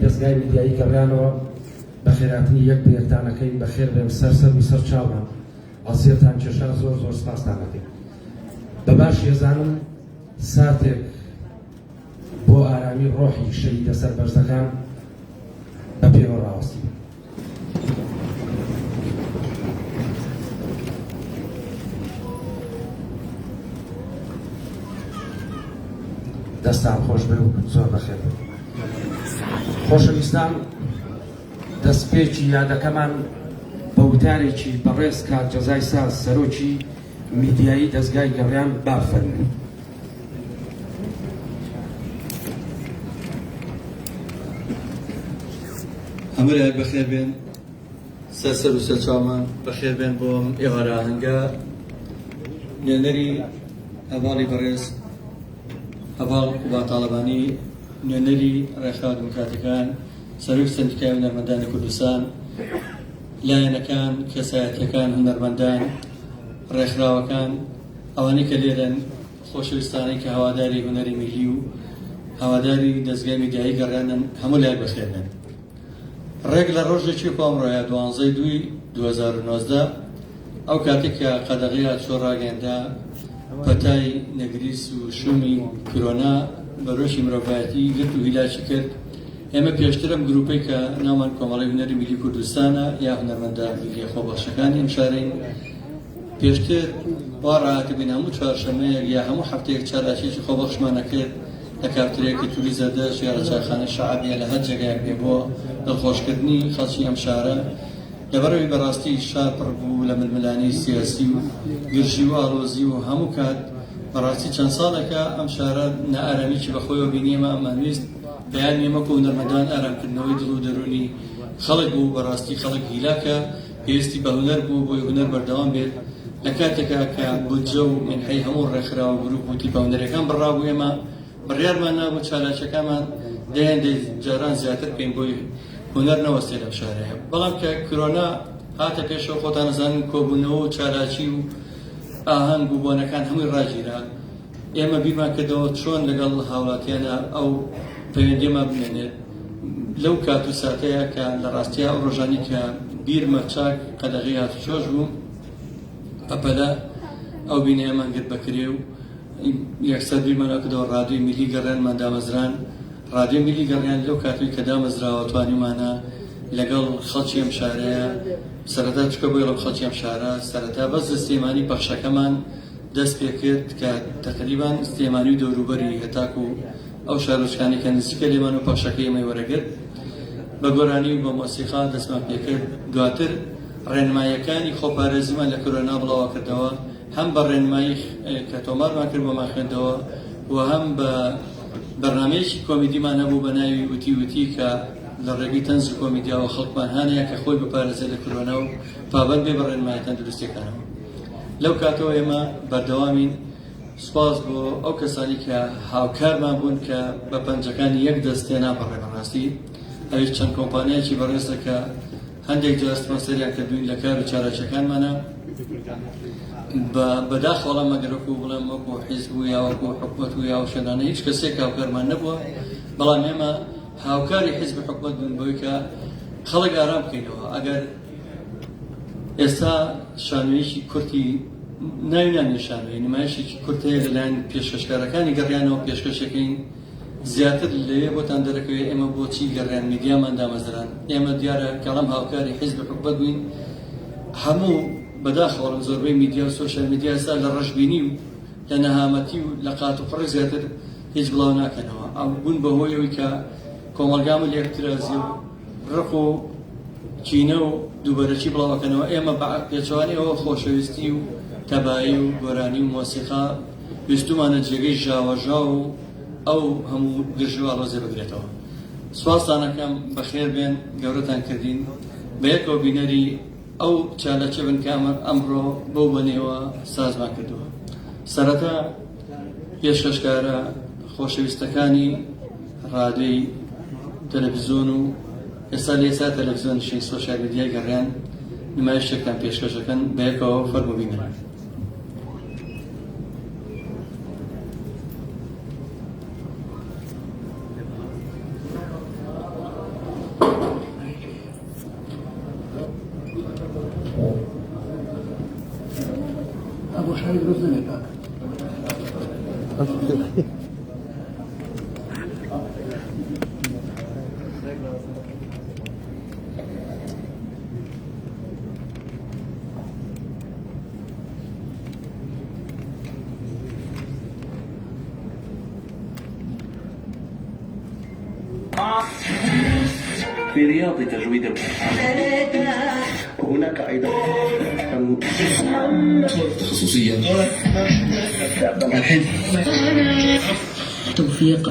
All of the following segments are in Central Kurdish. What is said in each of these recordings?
دەستگای میدیایی گەڕیانەوە بە خێراتنی یەک بەیەکتانەکەین بە خێر بێن سەر و سەر چاوان ئەزیێتان کێشان زۆر زۆر سپاستان دەکەین. بە باش ێزانم ساتێک بۆ ئارامی ڕۆحی شەهیدە سەربەرزەکان بە پێوە ڕاوەستی بن. دەستان خۆش بێ و زۆر بەخێر بێ. خۆشەویستان، دەستپێکی یادەکەمان بە وتارێکی بەڕێز کات جەزای ساز سەرۆکی میدیایی دەستگای گەڕیان بافەرمێن. هەموو لایەک بەخێر بێن، سەر و سەرچاومان بەخێر بێن بۆم ئێوارە هەنگە نوێنەری هەڤاڵی بەڕێز هەڤاڵ کوبا تاڵەبانی، نوێنەری ڕێکخراوە دموکراتیەکان، سەرۆک سەندیکای هونەرمەندانی کوردستان، لایەنەکان، کەسایەتیەکان، هونەرمەندان، ڕێکخراوەکان، ئەوانەی کە لێرەن، خۆشەویستانەی کە هەواداری هونەری میلی و هەواداری دەستگای میدیایی گەڕیانن، هەموو لایەک بەخێر بێن. ڕێک لە ڕۆژێکی کۆمڕۆیە 12/2/2019 ئەو کاتێک کە قەدەغی هاتچۆ ڕاگەیەندا پەتای نەگریس و شومی کۆرۆنا بە ڕۆژی مرۆڤایەتی گرت و هیلاکی کرد. ئێمە پێشتر ئەم گروپەی کە ناومان کۆمەڵی هونەری میلی کوردستانە یا هونەرمەندە میلی خۆبەخشەکانی ئەم شارەین، پێشتر وا ڕاهاتبووین هەموو چوارشەمەیەک یا هەموو هەفتەیەک چارەشێکی خۆبەخشمانە کرد لە کافترەیەکی توری زەردەشت یا لە چایخانە شەعبیە لە هەر جێگایەک بێ بۆ دڵخۆشکردنی خەڵکی ئەم شارە. لەبەرەوەی بەڕاستی شار پڕ بوو لە ململانی سیاسی و گرژی و ئاڵۆزی و هەموو کات بەڕاستی چەند ساڵێکە ئەم شارە نائارامیکی بەخۆیەوە بینیمە. ئەمانویست بەیان نێمەکە و هونەرمەندان ئارامکردنەوەی دڵ و دەرونی خەڵک بوو. بەڕاستی خەڵک هیلاکە پێویستی بە هونەر بوو بۆی هونەر بەردەوام بێت. لە کاتێکە کە بودجە و منحەی هەموو ڕێکخراوە گروپ و تیپە هونەرەکان بڕابوو، ئێمە بڕیارمان نابوو چالاکیەکانمان دەیان جاران زیاتر پێین بۆی هونەر نەوەستێ لەم شارەیە. بەڵام کە کۆرۆنا هاتە پێشەوە خۆتان نەزانن کۆبوونەوە و چالاکی و ئاهەنگ و بۆنەکان هەمووی ڕاگیرا ئێمە بیرمان کردەوە چۆن لەگەڵ هاوڵاتیانە ئەو پەیوەندیمان بمێنێت لەو کات و ساتەیە کە لە ڕاستیە ئەو ڕۆژانی کە بیرمە چاک قەدەغی هاتوچۆش بوو پەپەلە ئەو بینەیەمان گرت بەکرێ و یەکسەر بیرمانەوە کردەوە ڕادیۆی میلی گەڕێنمان دامەزران ڕادیۆی میلی گەڕیان لەو کاتوی کە دامەزراوە توانیمانە لەگەڵ خەڵکی ئەم شارەیە سەرەتا چکە بۆی لەم خەڵکی ئەم شارە سەرەتا بەس سلێمانی بەخشەکەمان دەست پێ کرد کە تەقریبان سلێمانی و دەوروبەری هەتاکو و ئەو شارۆچکانی کە نزیکە لێمان و پەخشەکەی ئێمەی وەرەگرت بە گۆرانی و بە مۆسیقا دەستمان پێکرد دواتر ڕێنماییەکانی خۆپارێزیمان لە کۆرۆنا بڵاو کردەوە هەم بە ڕێنمایی کە تۆمارمان کرد بۆمان خوێندەوە و هەم بە بەرنامەیەکی کۆمیدیمان هەبوو بە ناوی وتی وتی کە لە ڕێگەی تەنز و کۆمیدیاوە خەڵکمان هانەیە کە خۆی بپارێزێت لە کۆرۆنا و پابەند بێ بە ڕێنمایی تەندروستیەکانەوە لەو کاتەوە ئێمە بەردەوامین سوپاس بۆ ئەو کەسانی کە هاوکارمان بوون کە بە پەنجەکانی یەک دەستێنا بەڕێ بەڕاستی ئەویش چەند کۆمپانیایکی بەڕێزە کە هەندێک جار سپۆنسەریان کردوین لە کار و چارەچەکانمانە بەداخەوەڵام مەگەرەکو بڵێم وەکو حیزب و یا وەکو حکومەت و یا شوێنانە هیچ کەسێک هاوکارمان نەبووە بەڵام ئێمە هاوکاری حیزب حکومەت بوون بۆی کە خەڵک ئارام بکەینەوە ئەگەر ئێستا شانۆیەکی کورتی ناوینانی شانۆی نمایشێکی کورتەیە لەلایەن پێشکەشکارەکانی گەڕیانەوە پێشکەشەکەین زیاتر لێ بۆتان دەرەکەوێت ئێمە بۆچی گەڕیان میدیامان دامەزران ئێمە دیارە کەڵام هاوکاری حیزب حکومەت بووین هەموو بەداخەوەڵم زۆربەی میدیا و سۆشیال میدیا ئێستا لە ڕەشبینی و لە نەهامەتی و لە قات و قڕی زیاتر هیچ بڵاو ناکەنەوە ئەو بوون بەهۆی ئەوەی کە کۆمەلگام و لێکترازی و ڕق و چینە و دووبەرەکی بڵاوەکەنەوە ئێمە پێچوانی ئەوە خۆشەویستی و تەبایی و گۆرانی و مۆسیقا ویستمانە جێگەی ژاوەژا و ئەو هەموو گرژوە ڕۆزێ بگرێتەوە سوپاسانەکەم بەخێر بێن گەورەتان کردین بە یەکەوە بینەری ئەو چالەچە بن کە ئەمڕۆ بەو بەنێوە سازمان کردووە سەرەتا پێشکەشکارە خۆشەویستەکانی ڕادیۆی تەلەڤیزیۆن و ئێستا لە ئێستا تەلەڤیزیۆنیشی سۆشیال میدیای گەڕیان نمایشێکتان پێشکەشەکەن بە یەکەوە فەرموو بینەرە أبو شعيب رزني كاك في رياض تجويد هناك أيضا خصوصيا الحين توفيق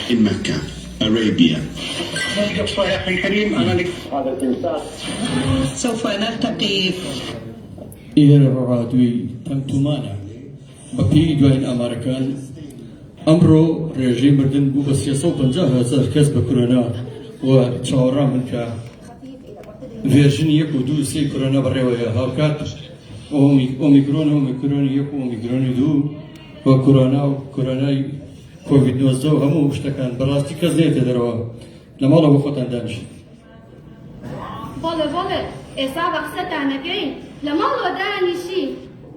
in Mecca, Arabia. يا أخي الكريم أنا لك هذا الإنسان سوف نلتقي ئێرەڕادووی تەنگتومانە بەپێی دوایین ئامارەکان ئەمڕۆ ڕێژەی مردن بوو بە 350,000 کەس بە کۆرۆنا و چاوەڕام من کە ڤێرژنی 1 و 2 و 3 کۆرۆنا بەڕێوەیە هاوکات ئۆمیکرۆن و ئۆمیکرۆنی 1 و ئۆمیکرۆنی 2 و کۆرۆنا و کۆرۆنای کۆڤید-19 و هەموو شتەکان بەڕاستی کەس نێتە دەرەوە لە ماڵەوە خۆتان دانیشن بەڵێ ئێستا بەخسەتان نەکەین لە ماڵەوە دانیشین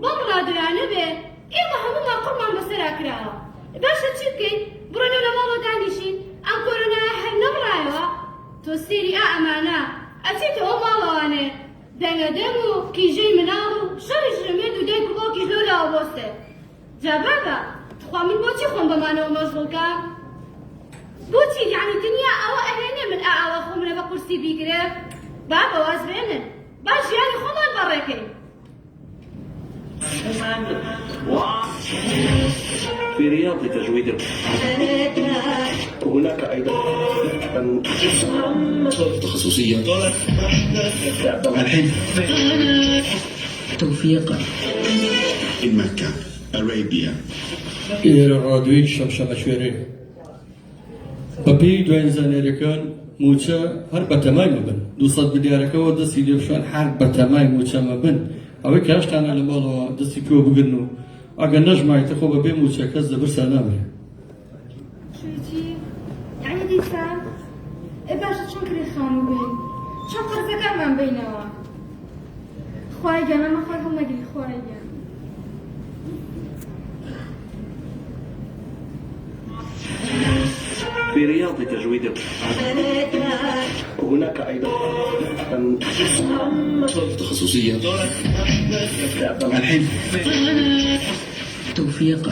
بەم ڕادیۆیانە بێ ئێمە هەموومان قوڕمان بەسەرا کراوە باشە چی بکەین بڕۆنەوە لە ماڵەوە دانیشین ئەم کۆرۆنایە هەر نەبڕایەوە تۆ سێری ئەمانە ئەچێتەوە ماڵەوانێ دەنگەدەم و کیژەی مناڵ و شەڕی ژرمێت و دایک و باوکی لۆلاوە بۆستێ جا بابە تخوا من بۆچی خۆم بەمانەوە مەشغوڵکە بۆچی یعنی دنیا ئەوە ئەهێنێ من ئاوە خۆمرە بە قورسی بیگرێ بابە وازبێنن باش ژیانی خۆمان بەڕێکەین في رياض تجويد هناك أيضا خصوصيا الحين توفيق in Mecca, Arabia. ئێرەڕادووی شەمشەمە شوێرێ بەپێی دوایین زانیاریەکان موچە هەر بەتەمای مەبن 200 ملیارەکەەوە دەستی لێبشان هەر بەتەمای موچە مەبن ئەوەی کاشتانە لە ماڵەوە دەستی پێوە بگرن و ئەگەر نەژمایتە خۆ بەبێ موچە کەس دەبرسا نامرێ شوێتی یعنی دیسان باشە چۆن کری خانوو بین چۆن قەرزەکانمان بینەوە خوای گەان ئەمە خوای هەڵنەگری خوای گیان في رياض تجويد هناك أيضا تخصصية الحين توفيق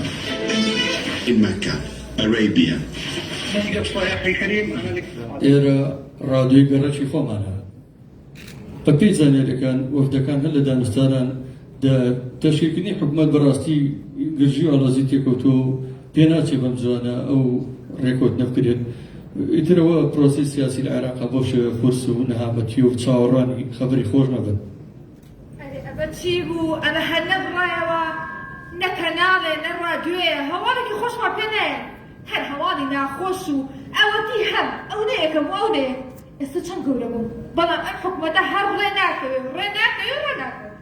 in Mecca Arabia يا أخي الكريم أنا لك ئێرە ڕادیۆی گەڕەکی خۆمانە بەپێی زانێرەکان وەفدەکان هەر لە دانوستانان تەشکیلکردنی حکوومەت بەڕاستی گرژی و ئاڵازی تێکەوتۆ پێ ناچێ بەم جوانە ئەو ڕێکۆت نەبکرێت ئیترەوە پرۆسی سیاسی لە عێراقا بۆ شێوە قورس و نەهامەتی و چاوەڕوانی خەبەری خۆش نەبن ئەبە چی بوو ئەمە هەر نەبڕایەوە نە کەناڵێ نە ڕادیۆیە هەواڵێکی خۆشمان پێ نایە هەر هەواڵی ناخۆش و ئەوەتی هەم ئەو نەیەکەم ئەو نێ ئێستا چەند گەورە بوو بەڵام ئەم حکوومەتە هەر ڕێ ناکەوێت ڕێ ناکەوێت ڕێ ناکەوێت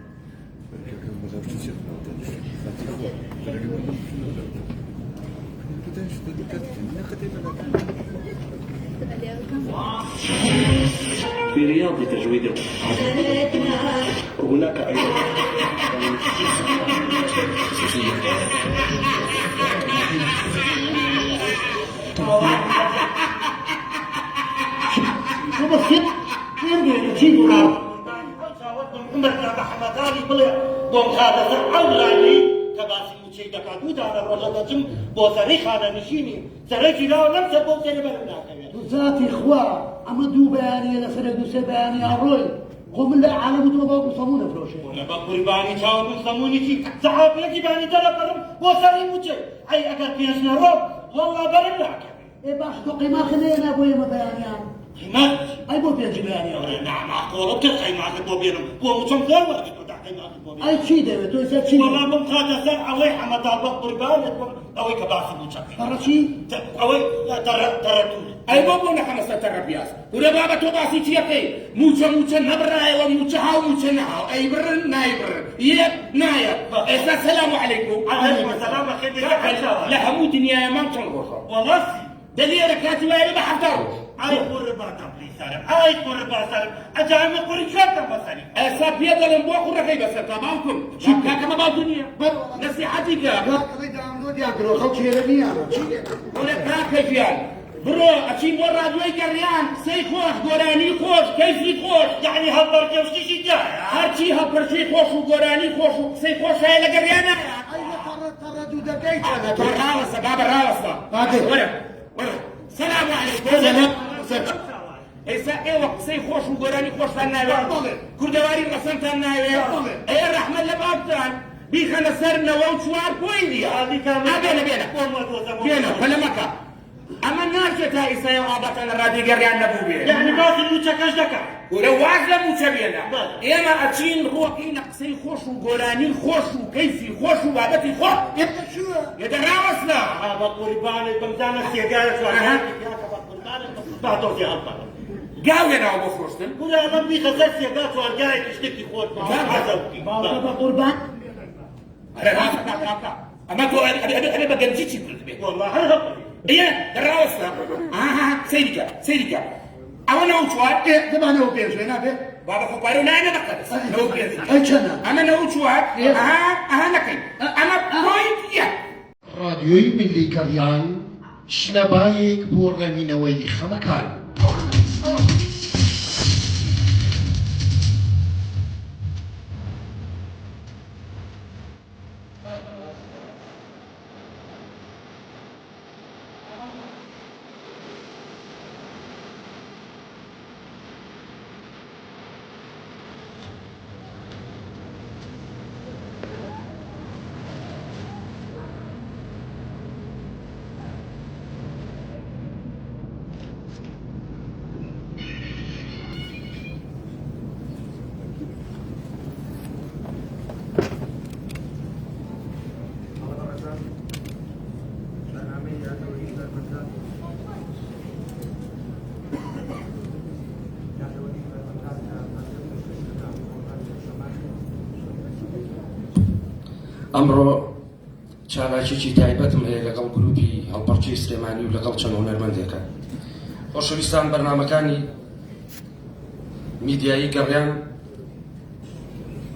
في رياض تجويد هناك أيضا تخصصية شو بصير؟ وين بدنا نجيبوا محمد حمداني بڵێ بۆم خادەزە ئەو لانی کە باسی موچەی دەکات دوودانە ڕۆژە دەچم بۆ سەری خانەنشینی سەرەکی لاوە لەم سەر بۆ سێنە بەرم ناکەوێت ذاتي خوا اما دو بيانيه لسنه دو سه بيانيه روي قوم لا عالم تو بابو صمونه فروشه لە بە قوربانی چاوە من سەمونێکی سەحابەتی بانی دەرەبەرم بۆ سەری موچەی ئەی ئەگەر پێش نەڕۆم وەڵڵا بەرم ناکەوێت اي باش تو قيمه خلينا ابويا ما بيانيه قیمەت اي بو بيجي بيانيه ناماقۆڵە بکە قەیماکت بۆ بێنم بۆ موچەم زۆر وەرگت بدا قەیماکت بۆ بێنم اي شي دابا تو سات شي وەڵا بم خاتە سەر ئەوەی حەمەدان بە قوربانت بم ئەوەی کە باسی موچەکەی فرشي ئەوەی تەرەتوو ئەی بۆ بۆ نەخەمەسەتە ڕەبیاس ورە بابە تۆ باسی چیەکەی موچە نەبڕایەوە موچە هاو موچە نەهاو ئەی برن نایبرن یەک نایە ئێستا سەلام عەلەیکوم سەلام بەخێر لە هەموو دنیایەمان چەند ڕۆژە وەڵاسی دەلیێرە کاتی وایە بە حەفتا ڕۆژ ئای قوربان سرم ئای قوربان سرم ئەجامە قوری چێتم بەسەری ئێستا پێ دەڵێم بۆ قوڕەکەی بەسەر تا باوکم کاکەمە باوکو نییە نەسیحەتی کە وڵێ کاکەگیان برۆ ئەچین بۆ ڕادیۆی گەڕیان سەی خۆش گۆرانی خۆش کەیفی خۆش یعنی هەڵبەرکەوشتیشی جایە هەرچی هەڵپەرچەی خۆش و گۆرانی خۆش و قسەی خۆش هەیە لە گەڕیانە تۆ ڕاوەسە بابە ڕاوەسە وەرە سەلام عەلەیکوم ئێستا ئێوە قسەی خۆش و گۆرانی خۆشتان ناوێت کوردەواری ڕەسەنتان ناوێت ئێ ڕەحمەت لە باوکتان بیخەنە سەرنەوە و چوار پۆی دیە بێنە پەلەمەکە ئەمە ناچێت تا ئیسای و ئابەتە لە ڕادیۆ گەڕیان نەبوو بێ یعنی باسی موچەکەش دەکات وەرە واز لە موچە بێنە ئێمە ئەچین ڕۆکەینە قسەی خۆش و گۆرانی خۆش و کەیفی خۆش و بابەتی خۆش یەدە ڕاوەستە بە قوربانت بمزانە سێگایە بە قوربانت با دۆزی هەڵبەرم گاوێنەوە بۆ فرۆشتن ولا ئەمە بیخەسەر سێگا چوارگایەکی شتێکی خۆت بابا قربان ئەمە تۆ ئەبێ بە گەنجی چی کرد بێت والله هەر هەڵبەری ئێ دەڕاوەستە سەیریکە ئەوە نەوە چوار دەبانەوە پێشێ نابێت بابا خۆپارە و نایە نەبەکەت نەوە پێنج ئەی چەنە ئەمە نەوە چوار ئەها نەکەین ئەمە پۆینت یەک رادیۆی ملی گەڕیان شنەبایەک بۆ ڕەمینەوەی خەمەکان ئەمڕۆ چالاکێکی تایبەتم هەیە لەگەڵ گروپی هەڵپەرچی سلێمانی و لەگەڵ چەند هونەرمەندێکە. خۆشەویستان، بەرنامەکانی میدیایی گەڕیان،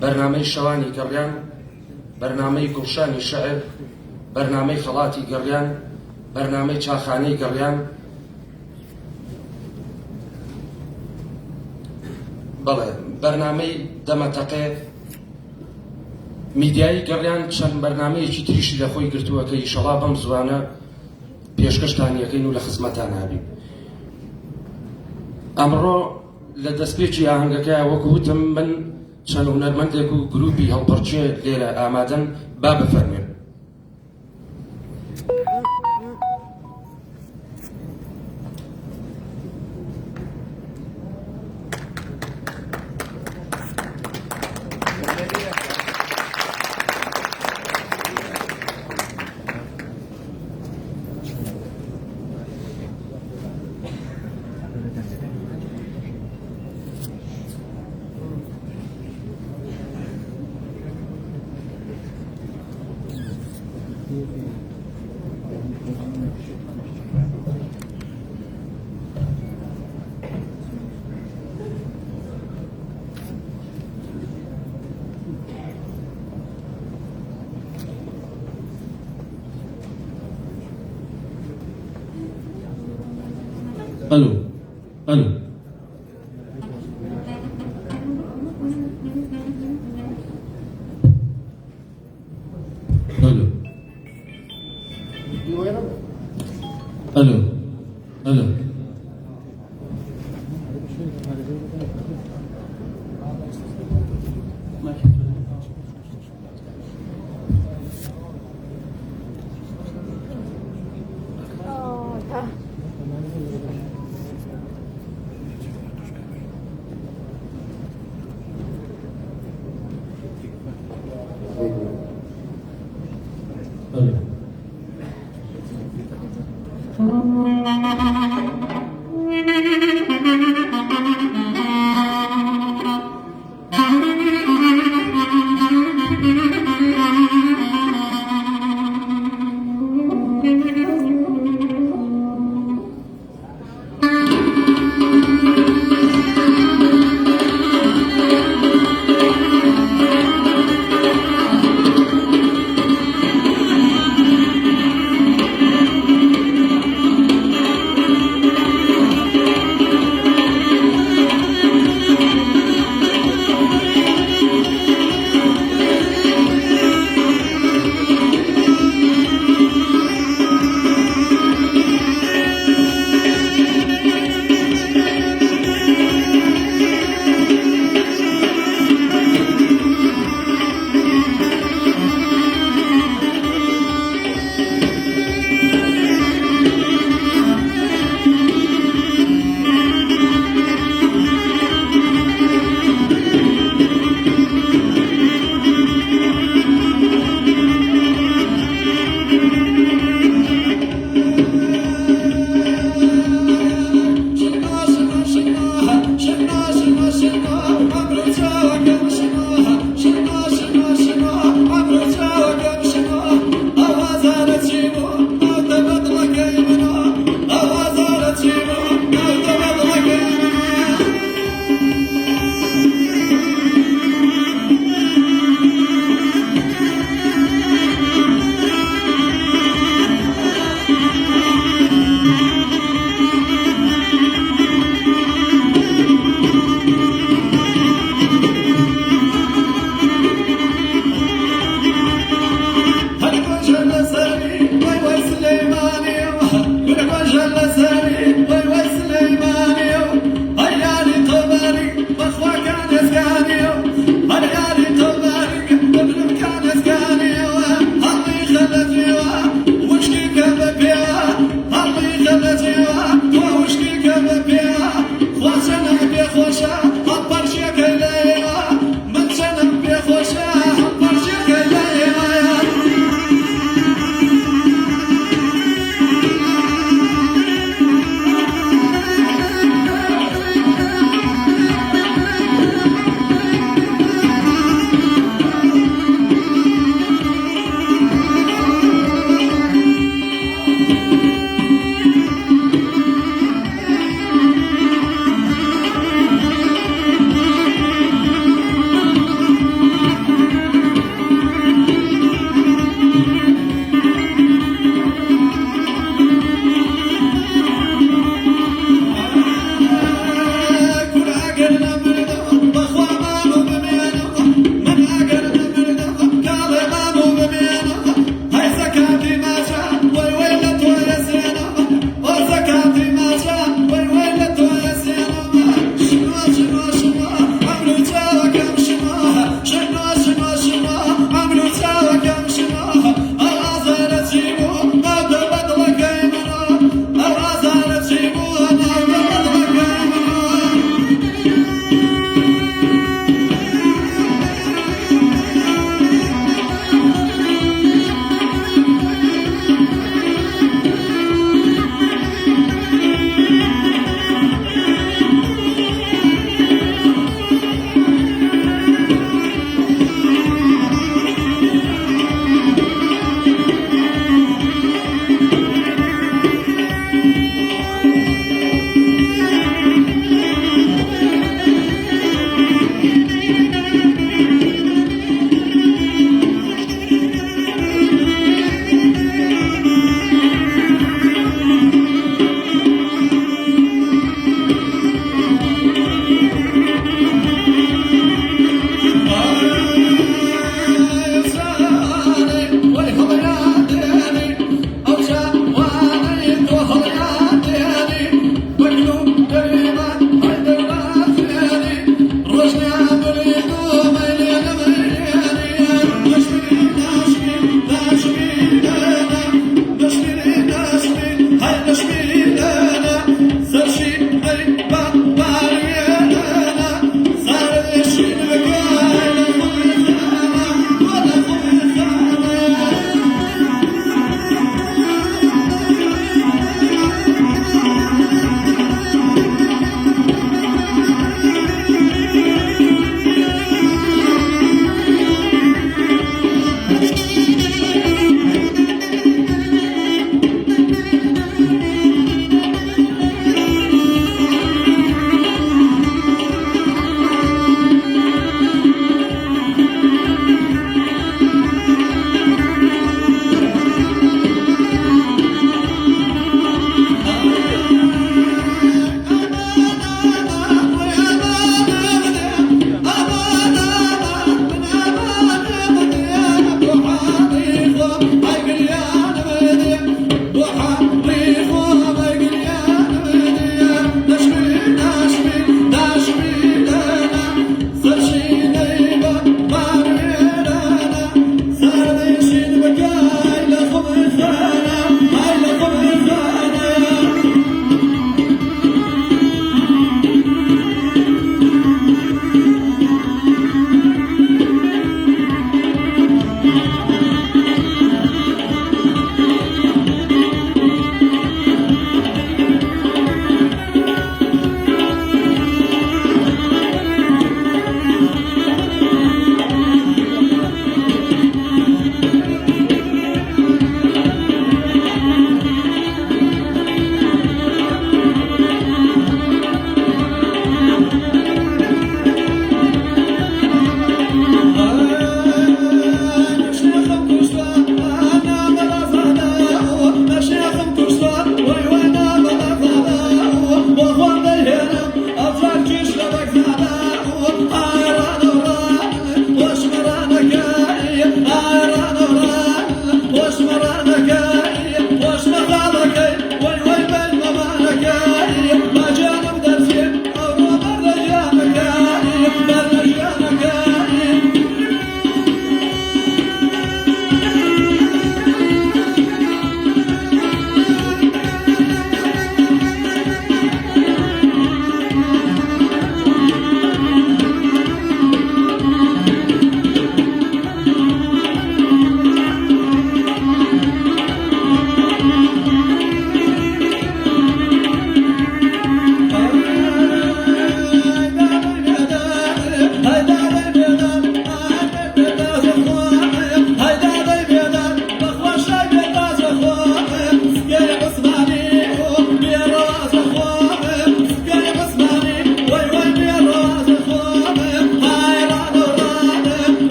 بەرنامەی شەوانی گەڕیان، بەرنامەی گوڵشانی شەعر، بەرنامەی خەڵاتی گەڕیان، بەرنامەی چاخانەی گەڕیان، بەڵێ بەرنامەی دەمەتەقێ میدیایی گەڕیان، چەند بەرنامەیەکی تریشی لە خۆی گرتووە کە ئیشەڵا بەم زوانە پێشکەشتان یەکەین و لە خزمەتان هابین. ئەمڕۆ لە دەستپێکی ئاهەنگەکەیە وەکو وتم من چەند هونەرمەندێک و گروپی هەڵپەرچێ لێرە ئامادەن، با بفەرمێن. الو الو الو الو الو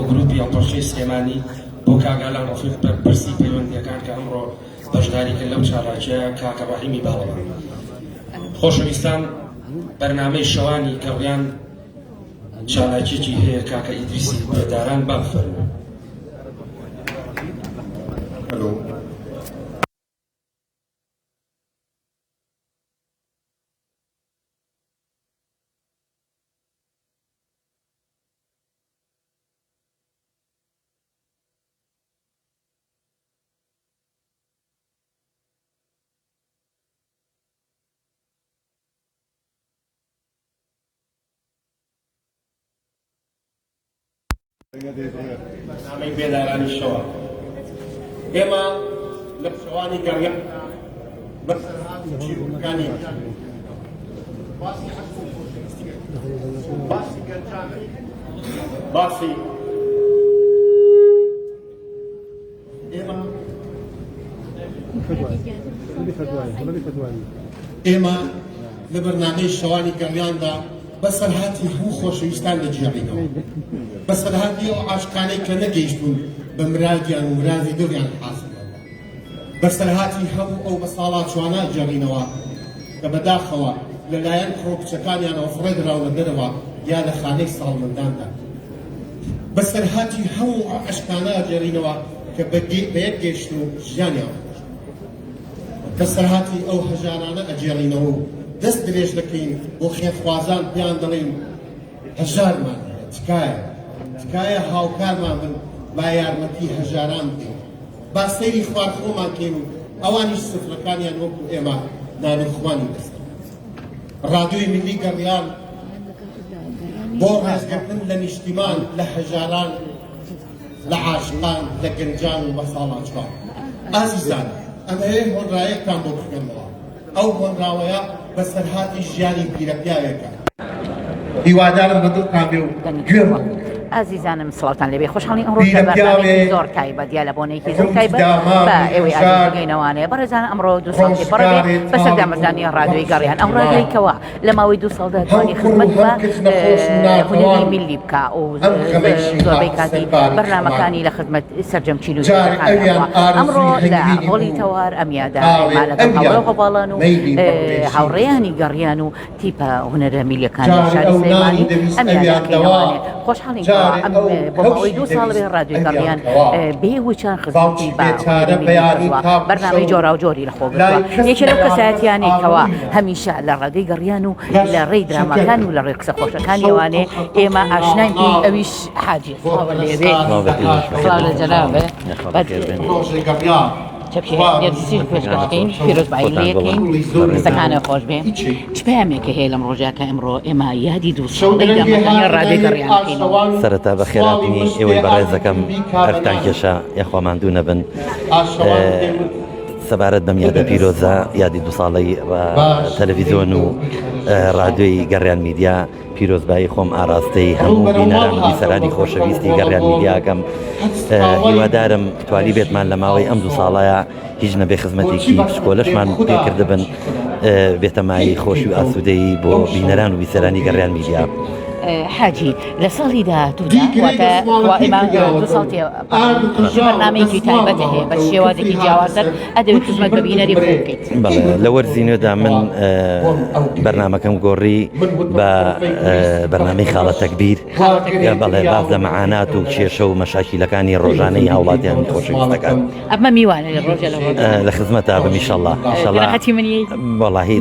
گروپی ئەڵپەشەی سلێمانی بۆ کاگالان ڕفیق بەرپرسی پەیوەندیەکان کە ئەمڕۆ بەشداریکرد لەم چالاکیە کاکە ڕەحیمی باڵەوان. خۆشەویستان، بەرنامەی شەوانی گەڕیان چالاکیێکی هەیە کاکە ئیدریسی بێداران با بفەرموو. نامەی بێدارانی شەوە ئێمە لە شەوانی گەڕیان بەسەرهاتی باسی ئێمە لە بەرنامەی شەوانی گەڕیاندا بەسەرهاتی هەموو خۆشەویستان دەجێڕینەوە، بەسەرهاتی ئەو عاشقانەی کە نەگەیشتون بە مرادیان و مرادی دڵیان حاصلەوە، بەسەرهاتی هەموو ئەو بەساڵات جوانە جێڕینەوە کە بەداخەوە لەلایەن کڕۆکچەکانیانەوە فڕێدراو لە دەرەوە یا لە خانەی ساڵمەنداندا، بەسەرهاتی هەموو ئەو عاشقانە جێڕینەوە کە بەیەک گەیشتن و ژیانیان بەسەرهاتی ئەو هەژارانە ئەجێڕینەوە و دەست درێژ دەکەین بۆ خێرخوازان پێیان دەڵێن هەژارمان تکایە هاوکارمان بن با یارمەتی هەژاران بکەین، با سەیری خواردخۆمان کەین و ئەوانیش سفرەکانیان وەکو ئێمە نانوخوانی دەستن. ڕادیۆی ملی گەڕیان بۆ ڕێزگرتن لە نیشتیمان لە هەژاران، لە عاشقان، لە گەنجان و بەساڵاتچوان. ئازیزان، ئەمە هەیە هۆنراوەیەکتان بۆ بکەنەوە. ئەو هۆنراوەیە بەسەرهاتی ژیانی پیرەپیاوێکە. هیوادارم بە دڵتان بێ و گوێ ئازیزانم سڵاوتان لەبێ خۆشحاڵی ئەمڕۆ بەرنامەیەکی زۆر تایبەت یا لە بۆنەیەکی زۆر تایبەت بە ئێوەی ئازیزگەینەوانەیە بەڕێزانە ئەمڕۆ 2 ساڵی پڕ بێ بەسەر دامەزرانی ڕادیۆی گەڕیان. ئەو ڕادیۆیکەوە لە ماوەی 2 ساڵدا توانی خزمەت بە هونەری میلی بکە و زۆربەی کاتی بەرنامەکانی لە خزمەت سەرجەمچین و جوانەکانەوە. ئەمڕۆ لە هۆڵی تەوار ئەمیادا ئێمە لەگەڵ هاوڕێ خۆپاڵان و هاوڕێیانی گەڕیان و تیپە هونەرە میلیەکانی شاری سلێمانی ئەمیاداکەینەوانێ. خۆشحاڵین بۆ ماوەی 2 ساڵ بێ ڕادیۆی گەڕیان بێوی چەند خزمەتی بە بەرنامەی جۆرا و جۆری لەخۆ گرتووە. یەکێ لەو کەسایەتیانێکەوە هەمیشە لە ڕادیۆی گەڕیان و لە ڕێی درامەکان و لە ڕێی قسە خۆشەکانیەوانێ ئێمە ئاشناین پێی ئەویش حاجی سڵاو لە جەنابێ چەپشێ پێشکەشەکەین پیرۆزبایی لێکەین قسەکانە خۆش بێ. چ پەیامێکە هەیە لەم ڕۆژە کە ئەمڕۆ ئێمە یادی 2 ساڵەی دامەزرانی ڕادیۆی گەڕیان بکەینەوە؟ سەرەتا بە خێراتنی ئێوەی بەڕێزەکەم هەرتان کێشە یەخوا ماندوو نەبن. سەبارەت بەم یادە پیرۆزە یادی 2 ساڵەی تەلەڤیزیۆن و ڕادیۆی گەڕیان میدیا پیرۆزبایی خۆم ئاراستەی هەموو بینەران و بیسەرانی خۆشەویستی گەڕیان میدیاکەم. هیوادارم توانی بێتمان لە ماوەی ئەم 2 ساڵەیە هیچ نەبێ خزمەتێکی پشکۆلەشمان پێکرده بن بێتەمایی خۆشی و ئاسوودەیی بۆ بینەران و بیسەرانی گەڕیان میدیا. حاجی لە ساڵی داهاتوودا ئێمە 2 ساڵی بەرنامەیەکی تایبەتە هەیە بە شێوازێکی جیاوازتر ئەدەوێت خزمەت بە بینەری خۆ بکەیت. بەڵێ لە وەرزی نوێدا من بەرنامەکەم گۆڕی بە بەرنامەی خاڵە تەکبیر بەڵێ باز لە مەعانات و کێشە و مەشاکیلەکانی ڕۆژانەی هاوڵاتیانی خۆشەویستەکان. ئەمە میوانە لە ڕۆژە لە خزمەتا بم ئینشەڵڵا راحەتی منی وەڵاهی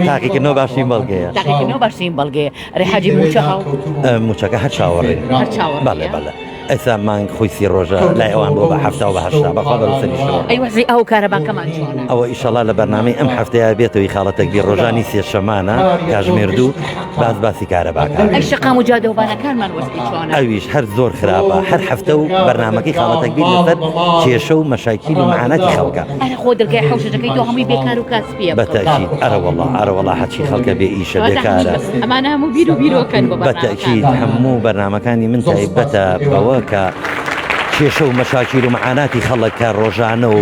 تاقیکردنەوە باشترین بەڵگەیە. تاقیکردنەوە باشترین بەڵگەیە. ئەرێ حاجی موچە موچەکە هەر چاوەڕێ بەڵێ بەڵێ ئێستا مانگ خۆی 30 ڕۆژە لای ئەوان بۆ بە 70 و بە 80 بەخوا بەرەسەریشەوە. ئەیوەزی ئەو کارەبانکەمان چۆنە؟ ئەوە ئیشەڵا لە بەرنامەی ئەم هەفتەیە بێتەوەی خاڵە تەکبیر ڕۆژانی سێشەمانە کاتژمێر 2 باسی کارەباکە. ئەی شەقام و جادەوبانەکانمان وەستی چۆنە؟ ئەویش هەر زۆر خراپە هەر هەفتە و بەرنامەکەی خاڵە تەکبیر لەسەر کێشە و مەشاکیل و مەعاناتی خەڵکە. ئەرە خۆ دڵگای حەوشەکەی تۆ هەمووی بێکار و کاسپیە بەتەکید ئەرە وەڵا هەچی خەڵکە بێ ئیشە بێکارە. ئەمانە هەموو بیر و بیرۆکەن بۆ بەتەکید هەموو بەرنامەکانی من تایبەتە بەوە کە کێشە و مەشاکیل و مەعاناتی خەڵکە ڕۆژانە و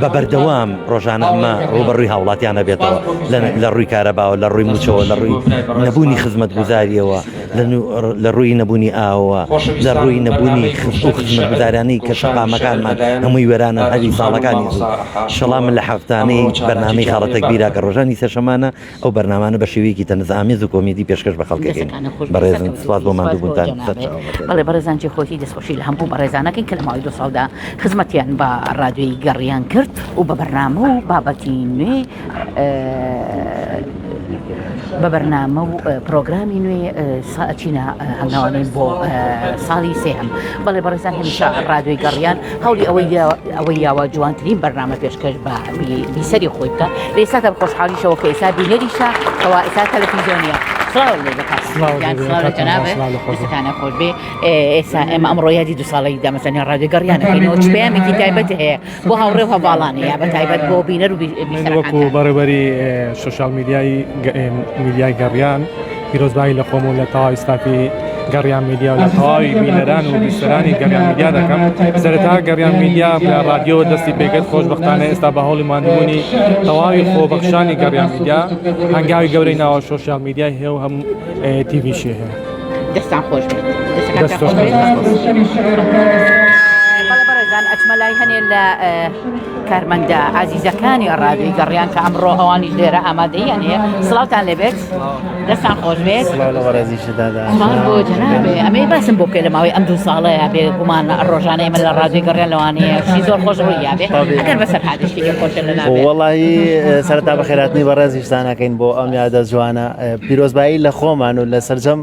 بە بەردەوام ڕۆژانە ئەمە ڕوبەڕووی هاوڵاتیانە بێتەوە لە ڕووی کارەباوە لە ڕووی موچەوە لە ڕووی نەبوونی خزمەت گوزاریەوە لە ڕووی نەبوونی ئاوە لە ڕووی نەبوونی خزمەتگوزارانی کە شەقامەکانمان هەمووی وەرانە هەری ساڵەکانی شەڵام لە هەفتانەی بەرنامەی خاڵە تەکبیرا کە ڕۆژانی سێشەمانە ئەو بەرنامانە بە شێوەیەکی تەنزئامیز و کۆمیدی پێشکەش بە خەڵکەکەین بەڕێزم سوپاس بۆ ماندووبوونتان بەڵێ بەڕێزان جێ خۆشی دەستخۆشی لە هەموو بەڕێزانەکەین کە لە ماوەی 2 ساڵدا خزمەتیان بە ڕادیۆی گەڕیان کرد و بە بەرنامە و بابەتی نوێ بە بەرنامە و پرۆگرامی نوێ چینە هەنگاوانەی بۆ ساڵی سێهم بەڵێ بەڕێزان هەمیشە ڕادیۆی گەڕیان هەوڵی ئەوەی یاوە جوانترین بەرنامە پێشکەش بە بیسەری خۆی بکە لە ئێستاکە خۆشحاڵیشەوە کە ئێستا بینەریشە کەوا ئێستا تەلەڤیزیۆنیە سڵاوەکانە خۆش بێ ئێستا ئێمە ئەمڕۆ یادی 2 ساڵی دامەزانی ڕادیۆ گەڕیانەکەینەوە چ پەیامێکی تایبەت هەیە بۆ هاوڕێ و هەواڵانە یا بە تایبەت بۆ بینەر و وەکو بەڕێوەری سوشال میدیای گەڕیان پیرۆزبایی لە خۆم و لە تەواوی ستافی گەڕیان میدیا و لە تەواوی بینەران و بیستەرانی گەڕیان میدیا دەکەم سەرەتا گەڕیان میدیا لە ڕادیۆ دەستی پێکرد خۆشبەختانە ئێستا بە هەوڵی ماندوونی تەواوی خۆبەخشانی گەڕیان میدیا هەنگاوی گەورەی ناوە سوشال میدیای هەیە و هەموو تیڤیشی هەیە دەستان خۆش بێت ئەچمە لای هەنێ لە کارمەندە عزیزەکانی ڕادیۆی گەڕیان کە ئەمڕۆ ئەوانی لێرە ئامادەیان هەیە سڵاوتان لێبێت دەستان خۆش بێت بۆ جەنابێ ئەمەی باسم بۆ بکەی لە ماوەی ئەم 2 ساڵەیە بێ گومان ڕۆژانەی من لە ڕادیۆی گەڕیان لەوانەیە شی زۆر خۆش ڕووی یابێ ئەگەر بەسەر حادشتێکی خۆشە لە نابێت وەڵاهی سەرەتا بەخێراتنی بەڕێزیشتانەکەین بۆ ئەم یادە جوانە پیرۆزبایی لە خۆمان و لە سەرجەم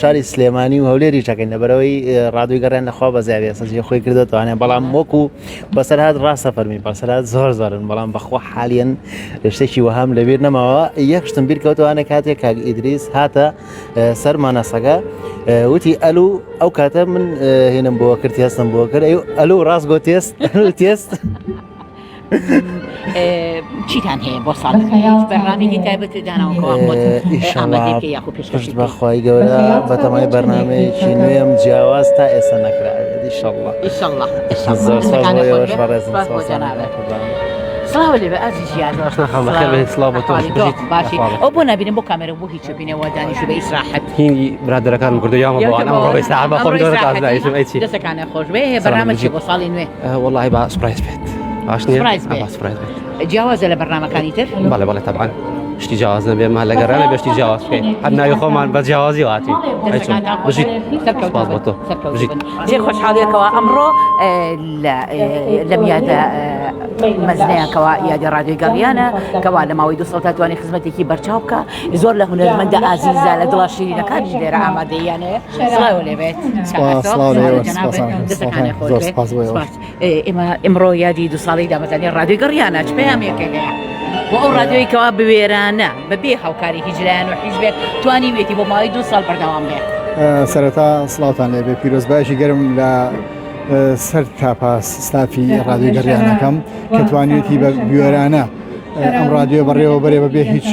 شاری سلێمانی و هەولێری شەکەین لەبەرەوەی ڕادیۆی گەڕیان لەخوا بەزیاوێ سەرجی خۆی کردێتوانێ بەڵام وەکو بەسەرهات ڕاستە فەرمی بەسەرهات زۆرن بەڵام بەخوا حالیان شتێکی وەهام لەبیر نەماوە یەک شتم بیر کەوتوانە کاتێک کاک ئیدریس هاتە سەر مانەسەگە وتی ئەلو ئەو کاتە من هێنم بۆ کرد هەستم بۆ کرد ئەلو ڕاست گۆ تێست چیتان هەیە بۆ ساڵەکە بەرنامێکی تایبەت داناوەکەوە یاخو پێشکەش بەخوای گەورە بەتەمای بەرنامەیەکی نوێم جیاواز تا ئێستا نەکراوێت ئیشەڵڵا سڵاو لێ بە ئازیژیان باشی ئەو بۆ نبینم بۆ کامێرە بۆ هیچ بینەوە دانیش بە ئیسراحەت هینی برادەرەکانم کردو یامە دەستەکانە خۆش بێ بەرنامەی بۆ ساڵی نوێ وەڵی با سپرایز بێت جیاوازە لە بەرنامەکانی تر بەڵێ تەبعاً شتی جیاواز نەبێ ما لە گەڕانە بێشتی جیاواز بکەین هەر ناوی خۆمان بە جیاوازی هاتی جێ خۆشحاڵیەکەوە ئەمڕۆ لەم یادە مەزنەیەکەوە یادی ڕادیۆی گەڕیانە کەوا لە ماوەی 2 ساڵ توانی خزمەتێکی بەرچاو بکە زۆر لە هونەرمەندە ئازیزە لە دڵە شیرینەکانی لێرە ئامادەیانەیە سڵاو لێبێت ئێمە ئمڕۆ یادی 2 ساڵی دامەزانی ڕادیۆی گەڕیانە چ پەیامێکە هەیە بۆ ئەو ڕادیۆیکەوە بوێرانە بەبێ هاوکاری هیجران و حیزبێک توانی وێتی بۆ ماوەی 2 ساڵ بەردەوام بێت سەرەتا سڵاوتان لێبێ پیرۆزبایشی گەرم لە سەر تاپاس ستافی ڕادیۆی گەڕیانەکەم کە توانێتی بە بوێرانە ئەم ڕادیۆ بەڕێوە بەرێ بەبێ هیچ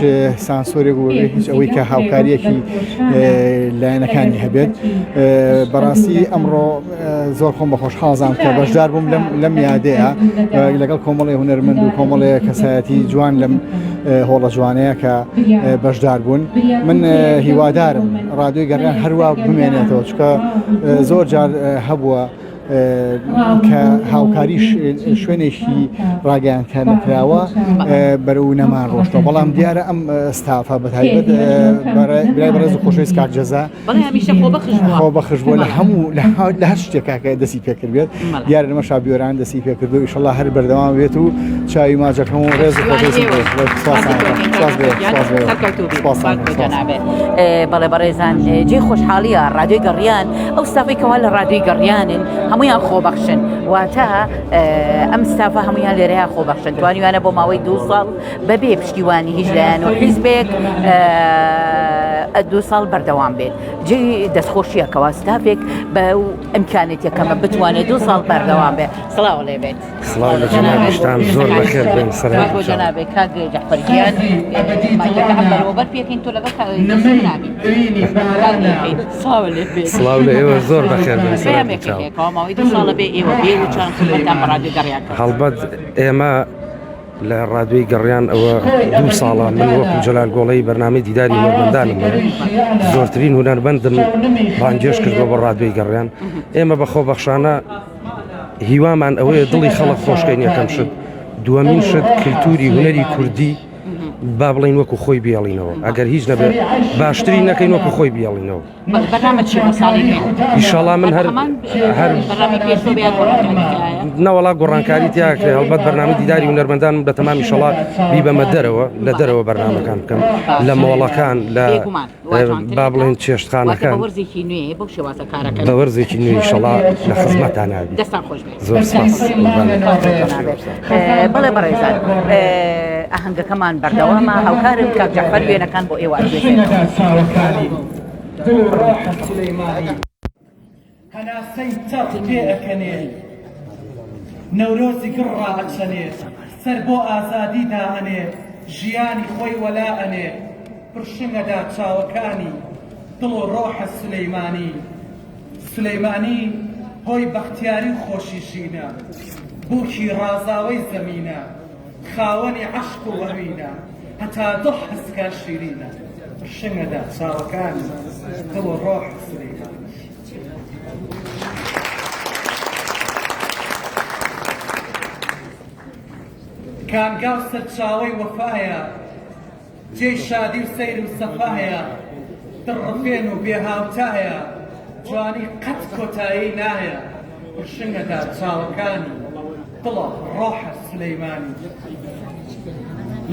سانسۆرێک و بەبێ هیچ ئەوەی کە هاوکاریەکی لایەنەکانی هەبێت بەڕاستی ئەمڕۆ زۆر خۆم بە خۆشحاڵزانم کە بەشدار بووم لەم یادەیە لەگەڵ کۆمەڵی هونەرمەند و کۆمەڵەیە کەسایەتی جوان لەم هۆڵە جوانەیە کە بەشدار بوون من هیوادارم ڕادیۆی گەڕیان هەروە بمێنێتەوە چکە زۆر جار هەبووە کە هاوکاریش شوێنێکی ڕاگەیانکار نەکراوە بەرەو نەمان ڕۆشتەوە بەڵام دیارە ئەم ستافە بەتایبەت برای بەڕێز و خۆشەویست کاک جەزا خۆبەخش بووە لە هەموو لە هەر شتێکاکە دەستی پێکرد بێت دیارە لەمە شابیۆران دەستی پێکردو ئیشەڵڵا هەر بەردەوام بێت و چاوی ماجەکەم و ڕێز و خۆشەویست بەڵێ بەڕێزان جێ خۆشحاڵیە ڕادیۆی گەڕیان ئەو ستافێکەوە لە ڕادیۆی گەڕیانن هەمویان خۆبەخشن واتە ئەم ستافە هەمویان لێرەیە خۆبەخشن توانیوانە بۆ ماوەی 2 ساڵ بەبێ پشتیوانی هیچلایەن و حیزبێک 2 ساڵ بەردەوام بێت جێ دەستخۆشیەکەوە ستافێک بە ئیمکانێتیەکەمە بتوانێت 2 ساڵ بەردەوام بێت سڵاو لێ بێت زۆر بەخێر بن بۆ جەنابێت کاک جەعفەرگیان مایکەکە هەم بەرەوەبەر پێکەین تۆ لەگەڵ سڵاو لێ بێت سڵاو لە ئێوە زۆر بەخێر بن ماوەی 2 ساڵە بێ ئێوە بێ و چەند خزمەتتان بە ڕادیۆ گەڕیان کرد هەڵبەت ئێمە لە ڕادیۆی گەڕیان ئەوە 2 ساڵە من وەکو جەلال گۆڵەی بەرنامەی دیداری هونەرمەندانم زۆرترین هونەرمەندم بانگێش کردەوە بە ڕادیۆی گەڕیان ئێمە بە خۆبەخشانە هیوامان ئەوەیە دڵی خەڵک خۆشکەین یەکەم شت دووەمین شت کللتوری هونەری کوردی با بڵین وەکو خۆی بیاڵینەوە ئەگەر هیچ نەبێت باشتری نەکەین وەکو خۆی بیاڵینەوە ئیشاڵا من نەوەڵا گۆڕانکاری تیاکرێ هەڵبەت بەرنامەی دیداری هونەرمەندانم بە تەمام ئیشاڵا بیبەمە دەرەوە لە دەرەوە بەرنامەکان بکەم لە مۆڵەکان لە با بڵێن چێشتخانەکان بە وەرزێکی نوێی ئیشاڵا لە خزمەتان نابێت زۆر سپاس بەڵێ بەڕێزان ئاهەنگەکەمان بەردەوامە هاوکارم کاک جەعفەر وێنەکان بۆ ئێوە هەناسەی چاڵ پێ ئەکەنێ نەورۆزی گڕا ئەچەنێ سەر بۆ ئازادی داهەنێ ژیانی خۆی وەلا ئەنێ پرشنگەدا چاوەکانی دڵ و ڕۆحە سلەیمانی هۆی بەختیاری و خۆشیشینە بووکی ڕازاوەی زەمینە خاوەنی عەشق و وەمینە هەتا دڵ حەسکا شیرینە پرشنگەدا چاوەکانی دڵ و ڕۆحە سلەیمانی کانگاو سەرچاوەی وەفایە جێی شادی و سەیر و سەفایە دڕفێن و بێهاوتایە جوانی قەت کۆتایی نایە پرشنگەدا چاوەکانی دڵە ڕۆحە سلەیمانی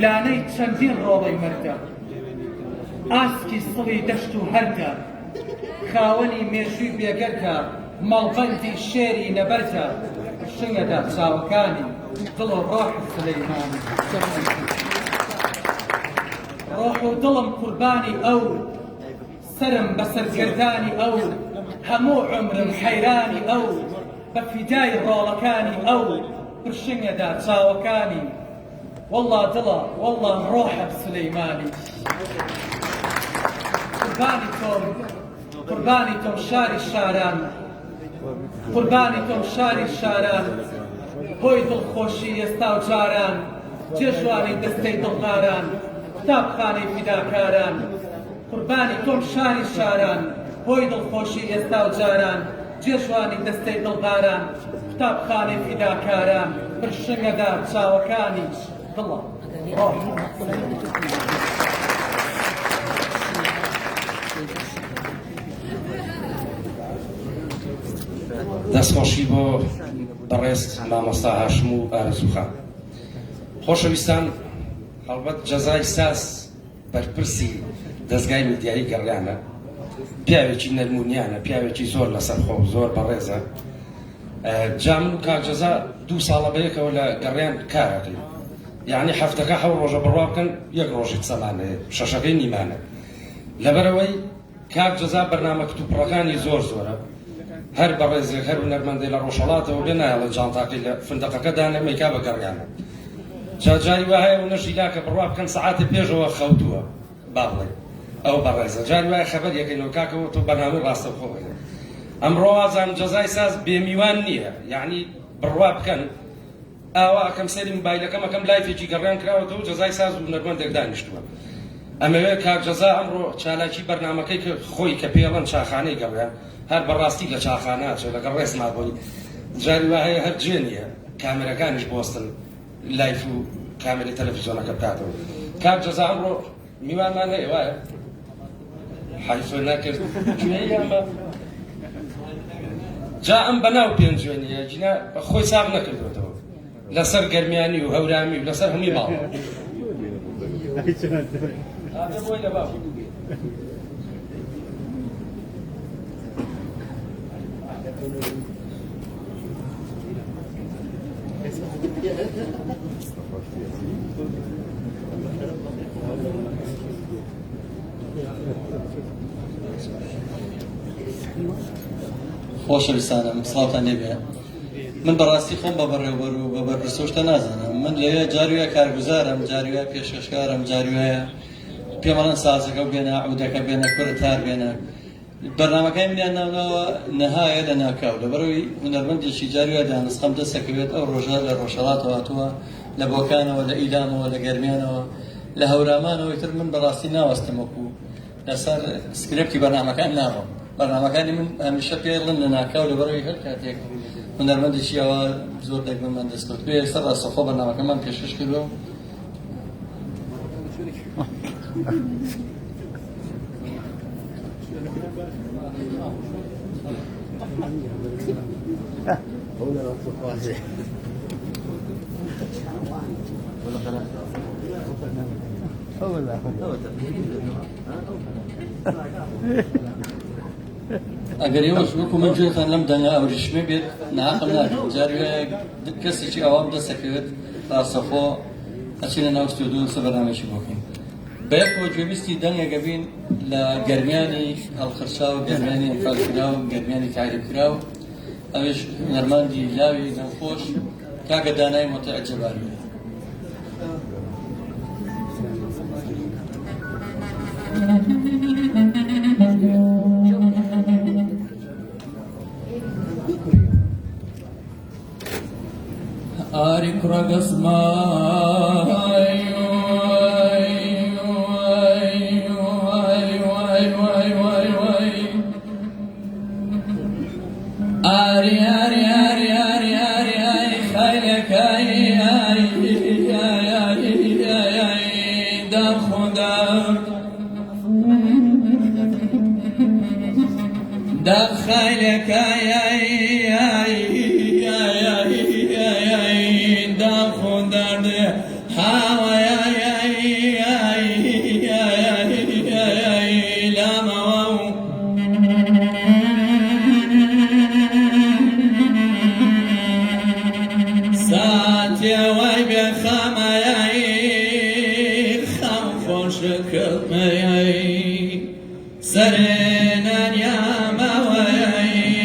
لانەی چەندین ڕۆڵەی مەردە ئاسکی سڵی دەشت و هەردە خاوەنی مێژووی بێگەردە مەڵبەندی شێری نەبەردە پرشنگەدا چاوەکانی دڵ و ڕۆح سلەیمانی ڕۆح و دڵم قوربانی ئەو سرم بە سەرگەردانی ئەو هەموو عمرم حەیرانی ئەو بە فیدای ڕۆڵەکانی ئەو پرشنگەدا چاوەکانی وەڵڵا دڵە وەڵڵا ڕۆحە سلەیمانی قوربانی تۆم شاری شاران قوربانی تۆم شاری شاران هۆی دڵخۆشی ئێستا و جاران جێژوانی دەستەی دڵداران قوتابخانەی فیداکاران قوربانی تۆم شاری شاران هۆی دڵخۆشی ئێستا و جاران جێژوانی دەستەی دڵداران قوتابخانەی فیداکاران پرشنگەدا چاوەکانی دڵە دەستخۆشی بۆ بەڕێز مامۆستا هاشم و ئارەزووخان خۆشەویستان هەڵبەت جەزای ساس بەرپرسی دەستگای میدیایی گەڕیانە پیاوێکی نەرمونیانە پیاوێکی زۆر لەسەرخۆ زۆر بەڕێزە جا من و کاک جەزا 2 ساڵە بەیەکەوە لە گەڕیان کارەکەین یعنی هەفتەکە 7 ڕۆژە بڕوا بکەن 1 ڕۆژی قسەمانەیە شەشەکەی نیمانە لەبەرەوەی کاک جەزا بەرنامە کتوپڕەکانی زۆر زۆرە هەر بەڕێزێک هەر هونەرمەندی لە ڕۆژهەڵاتەوە بێ نایڵێن جانتاقی لە فندەقەکەدانە مەیکا بە گەڕیانە جاری وایە و نەشی لاکە بڕوا بکەن سەعاتی پێشەوە خەوتووە با بڵێ ئەو بەڕێزە جاری وایە خەبەر یەکەینەوە کاکەوە تۆ بەرنامەی ڕاستەوخۆ بێنێ ئەمڕۆ وازانم جەزای ساز بێمیوان نییە یعنی بڕوا بکەن ئاوا ئەکەم سەری مۆبایلەکەم ئەەکەم لایفێکی گەڕیان کراوەتەوە جەزای ساز و هونەرمەندێک دانیشتووە ئەمەوێ کاک جەزا ئەمڕۆ چالاکی بەرنامەکەی کە خۆی کە پێڵەن چاخانەی گەڕیان هەر بەڕاستی لە چاخانە چۆ لەگەڵ ڕێز مابووی جاری وایە هەر جێ نییە کامێرەکانیش بۆستن لایف و کامێری تەلەڤیزۆنەکە بکاتەوە کاک جەزا ئەمڕۆ میوانمان هەیە وایە حیفە نەکرد گوێی ئەمە جا ئەم بەناو پێنجوێنیە جینا خۆی ساغ نەکردوێتەوە لەسەر گەرمیانی و هەورامی و لەسەر هەمووی باڵ بۆی لە باو خۆشەویستانم سڵاتان لێبێ من بەڕاستی خۆم بە بەڕێوەبەر و بە بەرپرسۆشتە نازانم من لەوێ جاروایە کارگوزارم جاروایە پێشکەشکارم جاروایە پێمەڵەن سازەکە بێنە عودەکە بێنە کورە تار بێنە بەرنامەکانی منیان ناوناوە نەهایە لە ناکاو لەبەرەوەی هونەرمەندێکی جارویە دانسخەم دەسەکەوێت ئەو ڕۆژە لە ڕۆژهەڵاتەوە هاتووە لە بۆکانەوە لە ئیلامەوە لە گەرمیانەوە لە هەورامانەوەی تر من بەڕاستی ناوەستمەکو لەسەر سکرپتی بەرنامەکان ناڕۆم بەرنامەکانی من هەمیشە پێڵن لە ناکاو لەبەرەوەی هەر کاتێک هونەرمەندێکی ئەوە زۆر دەگمەمان دەستکەوت پێ ئێستا ڕاستەخۆ بەرنامەکەمان پێشکەش کردووە ئەگەر ئێوەش وەکو من جێتان لەم دەنگا ئەوریشمێ بێت ناقم ناکەم جاروێ کەسێکی ئەوام دەسەکەوێت ڕاستەخۆ ئەچینە ناو ستودیۆ سە بەرنامەیەکی بۆکەین بەیەکەوە گوێویستی دەنگێکە بین لە گەرمیانی هەڵخرچاو گەرمیانی ئەنفالکراو گەرمیانی تعریفکراو ئەوێش هونەرمەندی لاوی دەمخۆش کاکە دانای مۆتەعجەباری آری کرگسمای آری آری آری آری آری آری خیلک آی آی آی آی آی دم خدا دم خیلک آی آی آی آی آی دم خدا هوا آی آی آی آی آی لما ساتي وای به خمای خم خوش کمای سرنان یا موای وای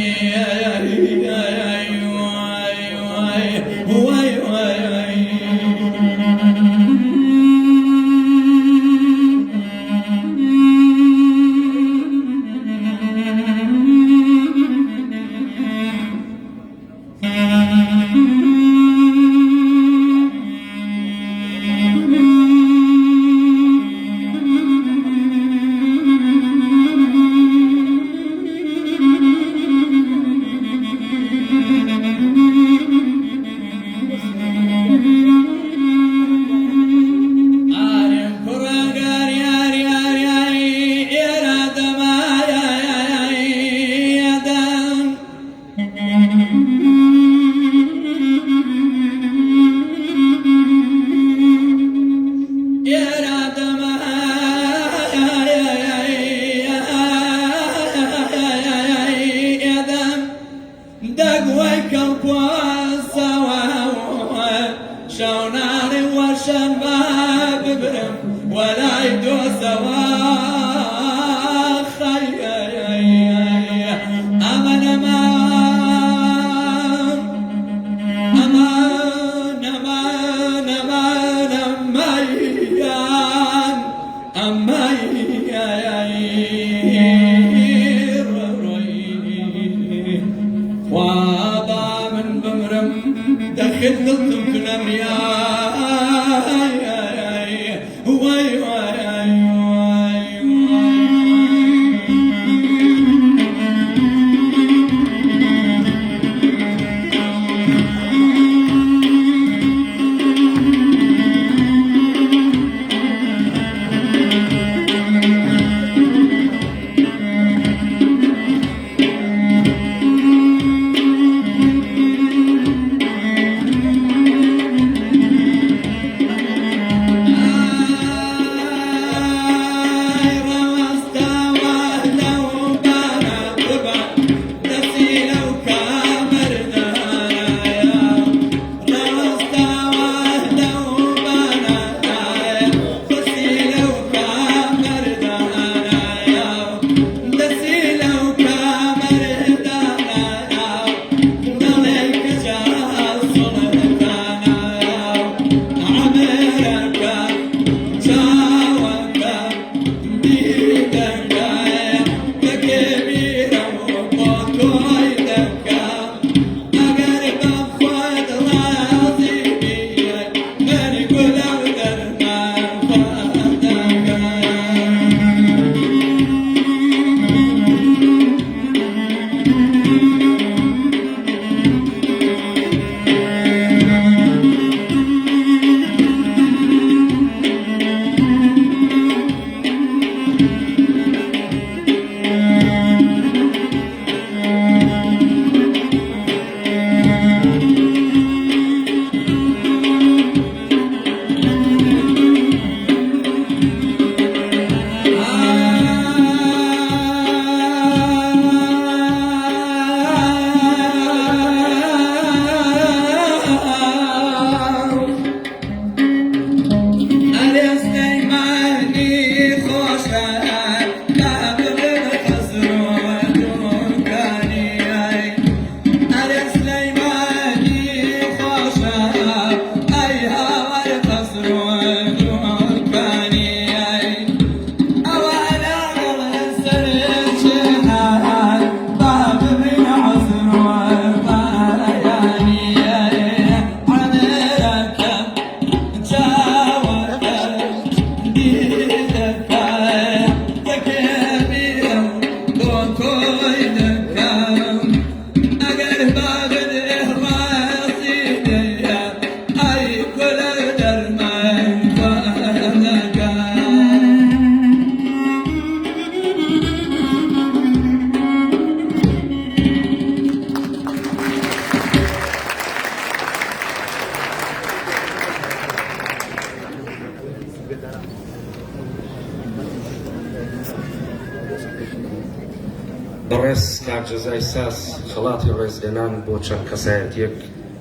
بەڕێز کاک جەزای ساس خەڵاتی ڕێزگەنان بۆ چەند کەسایەتیەک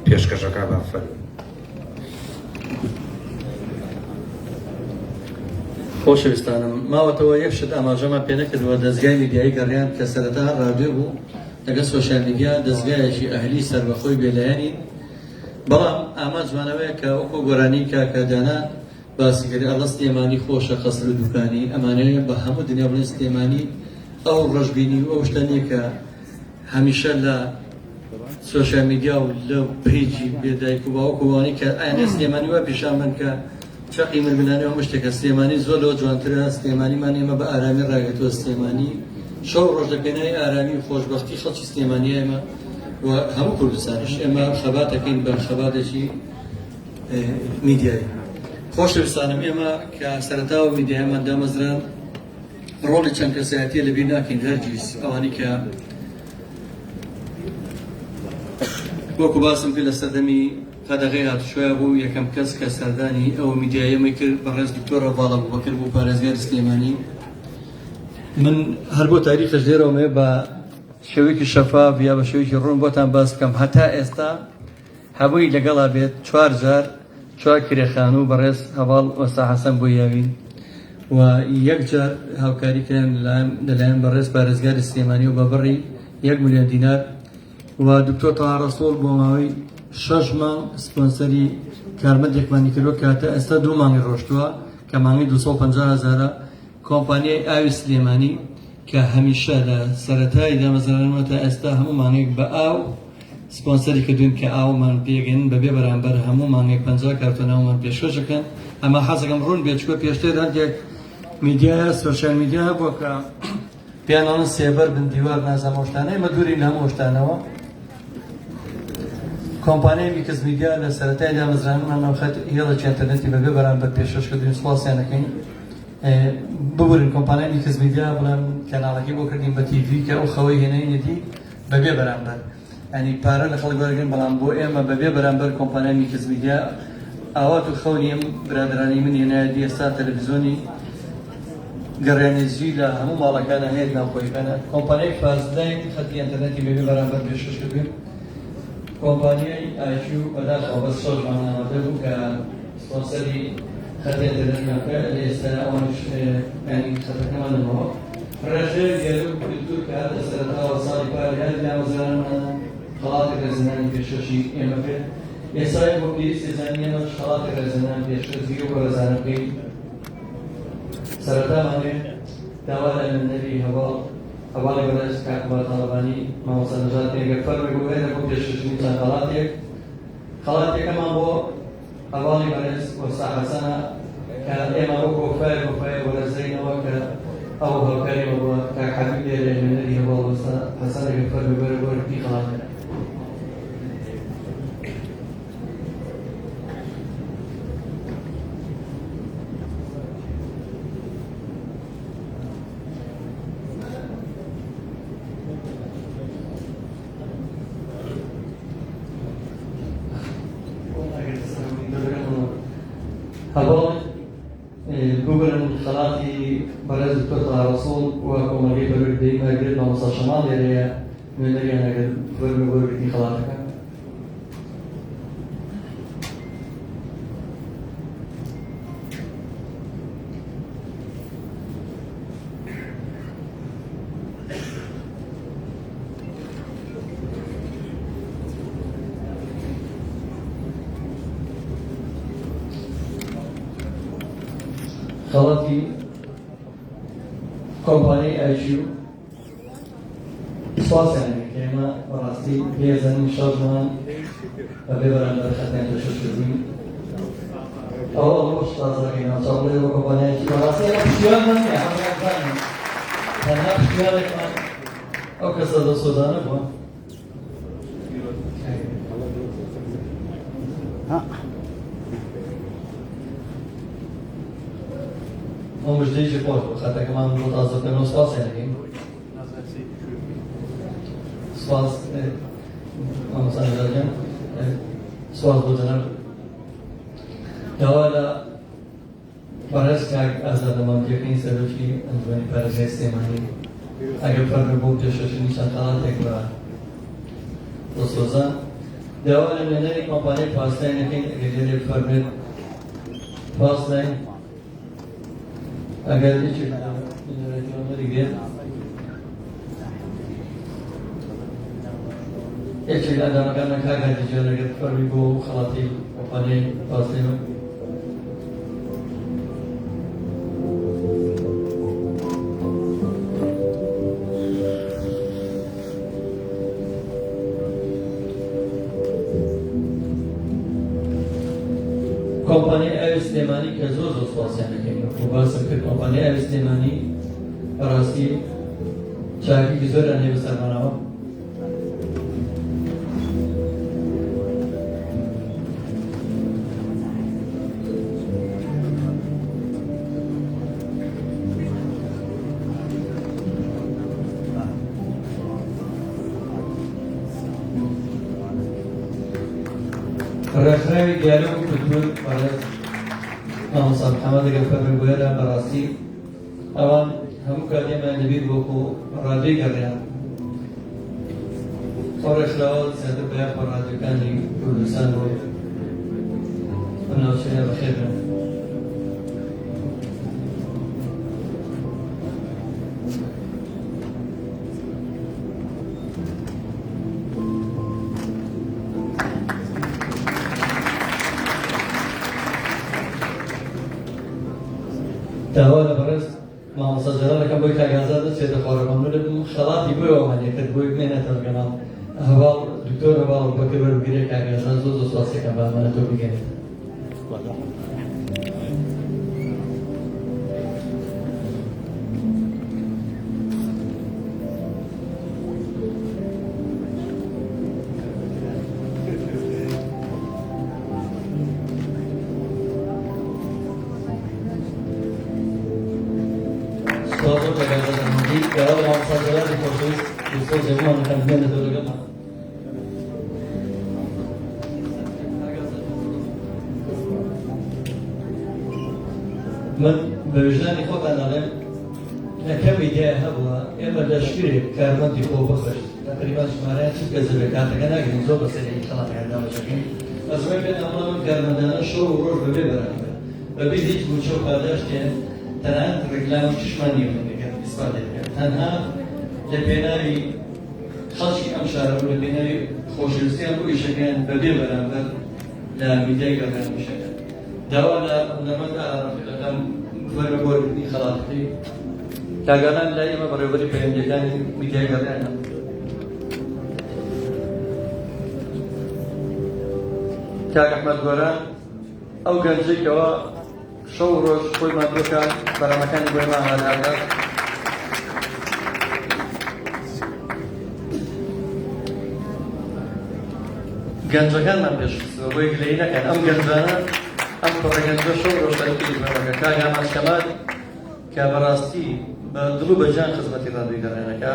پێشکەشەکە بافەن. خۆشەویستانم ماوەتەوە یەک شت ئاماژەمان پێ نەکردووە دەستگای میدیایی گەڕیان کە سەرەتا ڕادیۆ بوو لەگەڵ سۆشیال میدیا دەستگایەکی ئەهلی سەربەخۆی بێلایەنی بەڵام ئاماژمانەوەیە کە وەکو گۆرانی کاکە دانا باسیگەری ئەڵە سلێمانی خۆشە قەسر و دوکانی ئەمانەیە بە هەموو دنیا بڵێن سلێمانی ئەو ڕۆژبینی و ئەو شتانەیە کە هەمیشە لە سۆشیال میدیا و لە پیجی بێدایک و باوکوانی کە ئاینە سلێمانی وە پیشان من کە چەقی ململانی ئەو شتێکە سلێمانی زۆر لەوە جوانترە سلێمانیمان ئێمە بە ئارامی ڕاگەتەوە سلێمانی شەو ڕۆژ دەکەینای ئارامی و خۆشبەختی خەڵکی سلێمانی ئێمە و هەموو کوردستانیش ئێمە خەباتەکەین بە خەباتێکی میدیایی. خۆشەویستانم ئێمە کە سەرەتاوە میدیایمان دامەزران ڕۆڵی چەند کەسایەتیە لەبیر ناکەین هەرگیز ئەوانی کە وەکو باسم کرد لە سەردەمی قەدەغەی هاتوشۆیە بوو یەکەم کەس کە سەردانی ئەو میدیایەمەی کرد بەڕێز دکتۆر ڕەڤاڵ ئەبوبەکر بوو پارێزگاری سلێمانی. من هەر بۆ تاریخش لێرەوەمێ بە شێوەیەکی شەفاف یا بە شێوەیەکی ڕوون بۆتان باس بکەم هەتا ئێستا هەمووی لەگەڵا بێت 4 جار 4 کرێخان و بەڕێز هەڤاڵ وەستا حەسەن بۆ یاوین و یەک جار هاوکاری کردن لەلایەن بەڕێز پارێزگاری سلێمانی و بە بڕی 1 ملیۆن دینار و دکتۆر تەها ڕەسوڵ بۆ ماوەی 6 مانگ سپۆنسەری کارمەندێکمانی کردووە کاتە ئێستا 2 مانگی ڕۆشتووە کە مانگی 250,000 کۆمپانیای ئاوی سلێمانی کە هەمیشە لە سەرەتای دامەزرانەوە تا ئێستا هەموو مانگێک بە ئاو سپۆنسەری کردوین کە ئاومان پێگەن بەبێ بەرامبەر هەموو مانگێک 50 کارتۆناومان پێشکەشەکەن. ئەمە حەزەکەم ڕوون بێت چووە پێشتر هەندێک میدیایە سۆشیال میدیا بووە کە پیانەڵن سێبەر بن دیوار نازانم شتانەی مە دووری هەموو شتانەوە. کۆمپانیای میکس میدیا لە سەرەتای دامەزرانمان ناوخەت هێڵێکی ئینتەرنێتی بەبێ بەرامبەر پێشکەش کردوین سڵاسیانەکەین ببورن کۆمپانیای میکس میدیا بڵێم کەناڵەکەی بۆ کردین بە تیڤی کە ئەو خەوەی هێنەینەتی بەبێ بەرامبەر ینی پارە لە خەڵک وەرگن بەڵام بۆ ئێمە بەبێ بەرامبەر کۆمپانیای میکس میدیا ئاوات و خەونیم برادرانی من هێنایەتی ئێستا تەلەڤیزۆنی گەڕێنێزی لە هەموو ماڵەکانە هەیە ناوخۆیەکانە کۆمپانیای فازلای خەتی ئینتەرنێتی بەبێ بەرامبەر پێشکەش کردوین. کۆمپانیای ئایکیو بەداخەوە بەس شەومان ئامادە بوو کە سپۆنسەری خەتی ئینتەرنێتمانکە لە ئێستا ئەوانش ینی خەتەکەمان نەمەوە ڕێژەیە دیێرە و کولتور کە هاتە سەرەتاوە ساڵی پارێ هەر دامەزرانمان خەڵاتی ڕێزەنانی پێشکەشی ئێمە کرد. ئێستای بۆ پێویستی زانین ئێمەش خەڵاتی ڕێزەنان پێشکەشی و بۆ ڕێزانە بکەین. سەرەتامانێ داوا لە نەبی هەواڵی بەڕێز کاک تاڵەبانی مامۆستا نەژاد پێگە فەرمی بۆ هێنە بۆ پێشکەشتنی چەند خەڵاتێکەمان بۆ هەواڵی بەڕێز وەستا حەسەنە کە ئێمە بۆ کۆفای وەرەزەینەوە کە ئەو هەڵکاریمە بۆ کاک حەبیب لێرە هێنەری هەواڵ وەستا حەسەنەکە فەرمی بەرە بۆ ڕپی خەڵاتێک. هەواڵ ببرن خەڵاتی بەڕێز دکتۆر تەها ڕەسوڵ و کۆمەڵگەی بەروەردەیی مەگرێت مامۆستا شەماڵ لێرەیە نوێنەریان ئەگەر فەرمی بۆ ڕپی خەڵاتەکە. خەڵەتی کۆمپانیای ئایجیو سوپاسیانێک کە ئێمە بەڕاستی پێزانین شەڕمان بەبێ بەرامبەر خەتیان پێشکەشکردووین ئەوە ڕۆژ تازەکەی ناوچاوڵێ بۆ کۆمپانیایەکی بەڕاستی ئەمە پشتیوانمان نییە هەموویان تەنها پشتیوانێکمان ئەو کەسە دەسۆدانە بووە ئەو مژدەیەکی خۆش بوو خەتەکەمان بۆ تازەکەنەوە سوپاسیانەکەین سپاس مامۆستانەجان سپاس بۆ جەناب داوا لە بەڕێز کاک ئازادەمامەکەی سەرۆکی ئەنجومەنی پارێزگای سلێمانی ئەگەر فەرمێ بۆ پێشکەشکردنی چەند خەڵاتێک بە دەسۆزان داوا لە نوێنەری کۆمپانیای پاسداینەکەین ئەگەر لێرێ فەرمێت پاسداین ئەگەر هیچی جۆنەری بێت یەکێک لە ئەندامەکانە کاکاتی جۆنەگەر فەرمی بۆ خەڵاتی کۆمپانیای پاسداینە کۆمپانیای ئاوی سلێمانی کە زۆر سوپاسیانەکەین و باسم کرد کۆمپانیای ئاوی سلێمانی بەڕاستی چاکێکی زۆریان هەیە بەسەرمانەوە ڕێکخراوی دیالۆگ و کولتور بەڕێز مامۆستا محەممەد ئەگەر فەرمی بۆیەرە بەڕاستی ئەوان هەموو کاتێمان دەبێت وەکو ڕادیۆی گەڕیان خۆ ڕێکخراوە زیاتر بە یاخۆ ڕادیۆکانی کوردستان بۆ ناوچەیە بەخێر بن داوا لە بەڕێز مامۆستا جەلالەکەم بۆی کاگازات دەچێتە خۆڕەمەمنە دەبم خەڵاتی بۆی ئەومانێ کرد بۆی بمێنێتە ڕگەناڵ هەواڵ دکتۆر هەواڵ بەکر وەربگیرێ کاگازات زۆر زۆر سواسەکەم بامانە تۆ بگەێنێت من بە وجدانی خۆتان دەڵێم کەم میدیای هەبووە ئێمە لە شکرێک کارمەندی خۆ بەخۆش تقریبان ژمارەیان چ کەس بێ کاتەکە ناگرین زۆر بەسەری خەڵاتیان داوەشەکەین ئەزمە بێت ئەمە کارمەندانە شەو و ڕۆژ بەبێ بەرامبەر بەبێ هیچ موچە و پاداشتێن تەنانەت ڕێکلامی چشمانی منەکەن ئیسپادە بکەن تەنها لە پێناوی خەڵکی ئەم شارە و لە پێناوی خۆشەویستیان بۆ ئیشەکەیان بەبێ بەرامبەر لە میدیای گەڕیان میشەکەن داوا لە هونەرمەندە ڕەفیقەکەم فەرمە بۆ خەڵاتەکەی کاگانان لای ئێمە بەڕێوەبەری پەیوەندیەکانی میدیای گەڕیانە کاک ئەحمەد گۆران ئەو گەنجێکەوە شەو ڕۆژ خۆی مادۆکان بەرامەکانی بۆی ماهادادا گەنجەکانمان پێشکەوە بۆی گلەیی نەکەن ئەم گەنجانە ئەم پڕەگەنجە شەو ڕۆژ تەرکیبی بەرەکە کاک ئاماد کەمال کە بەڕاستی بە دڵ و بەجان خزمەتی ڕادیۆی گەڕێنەکە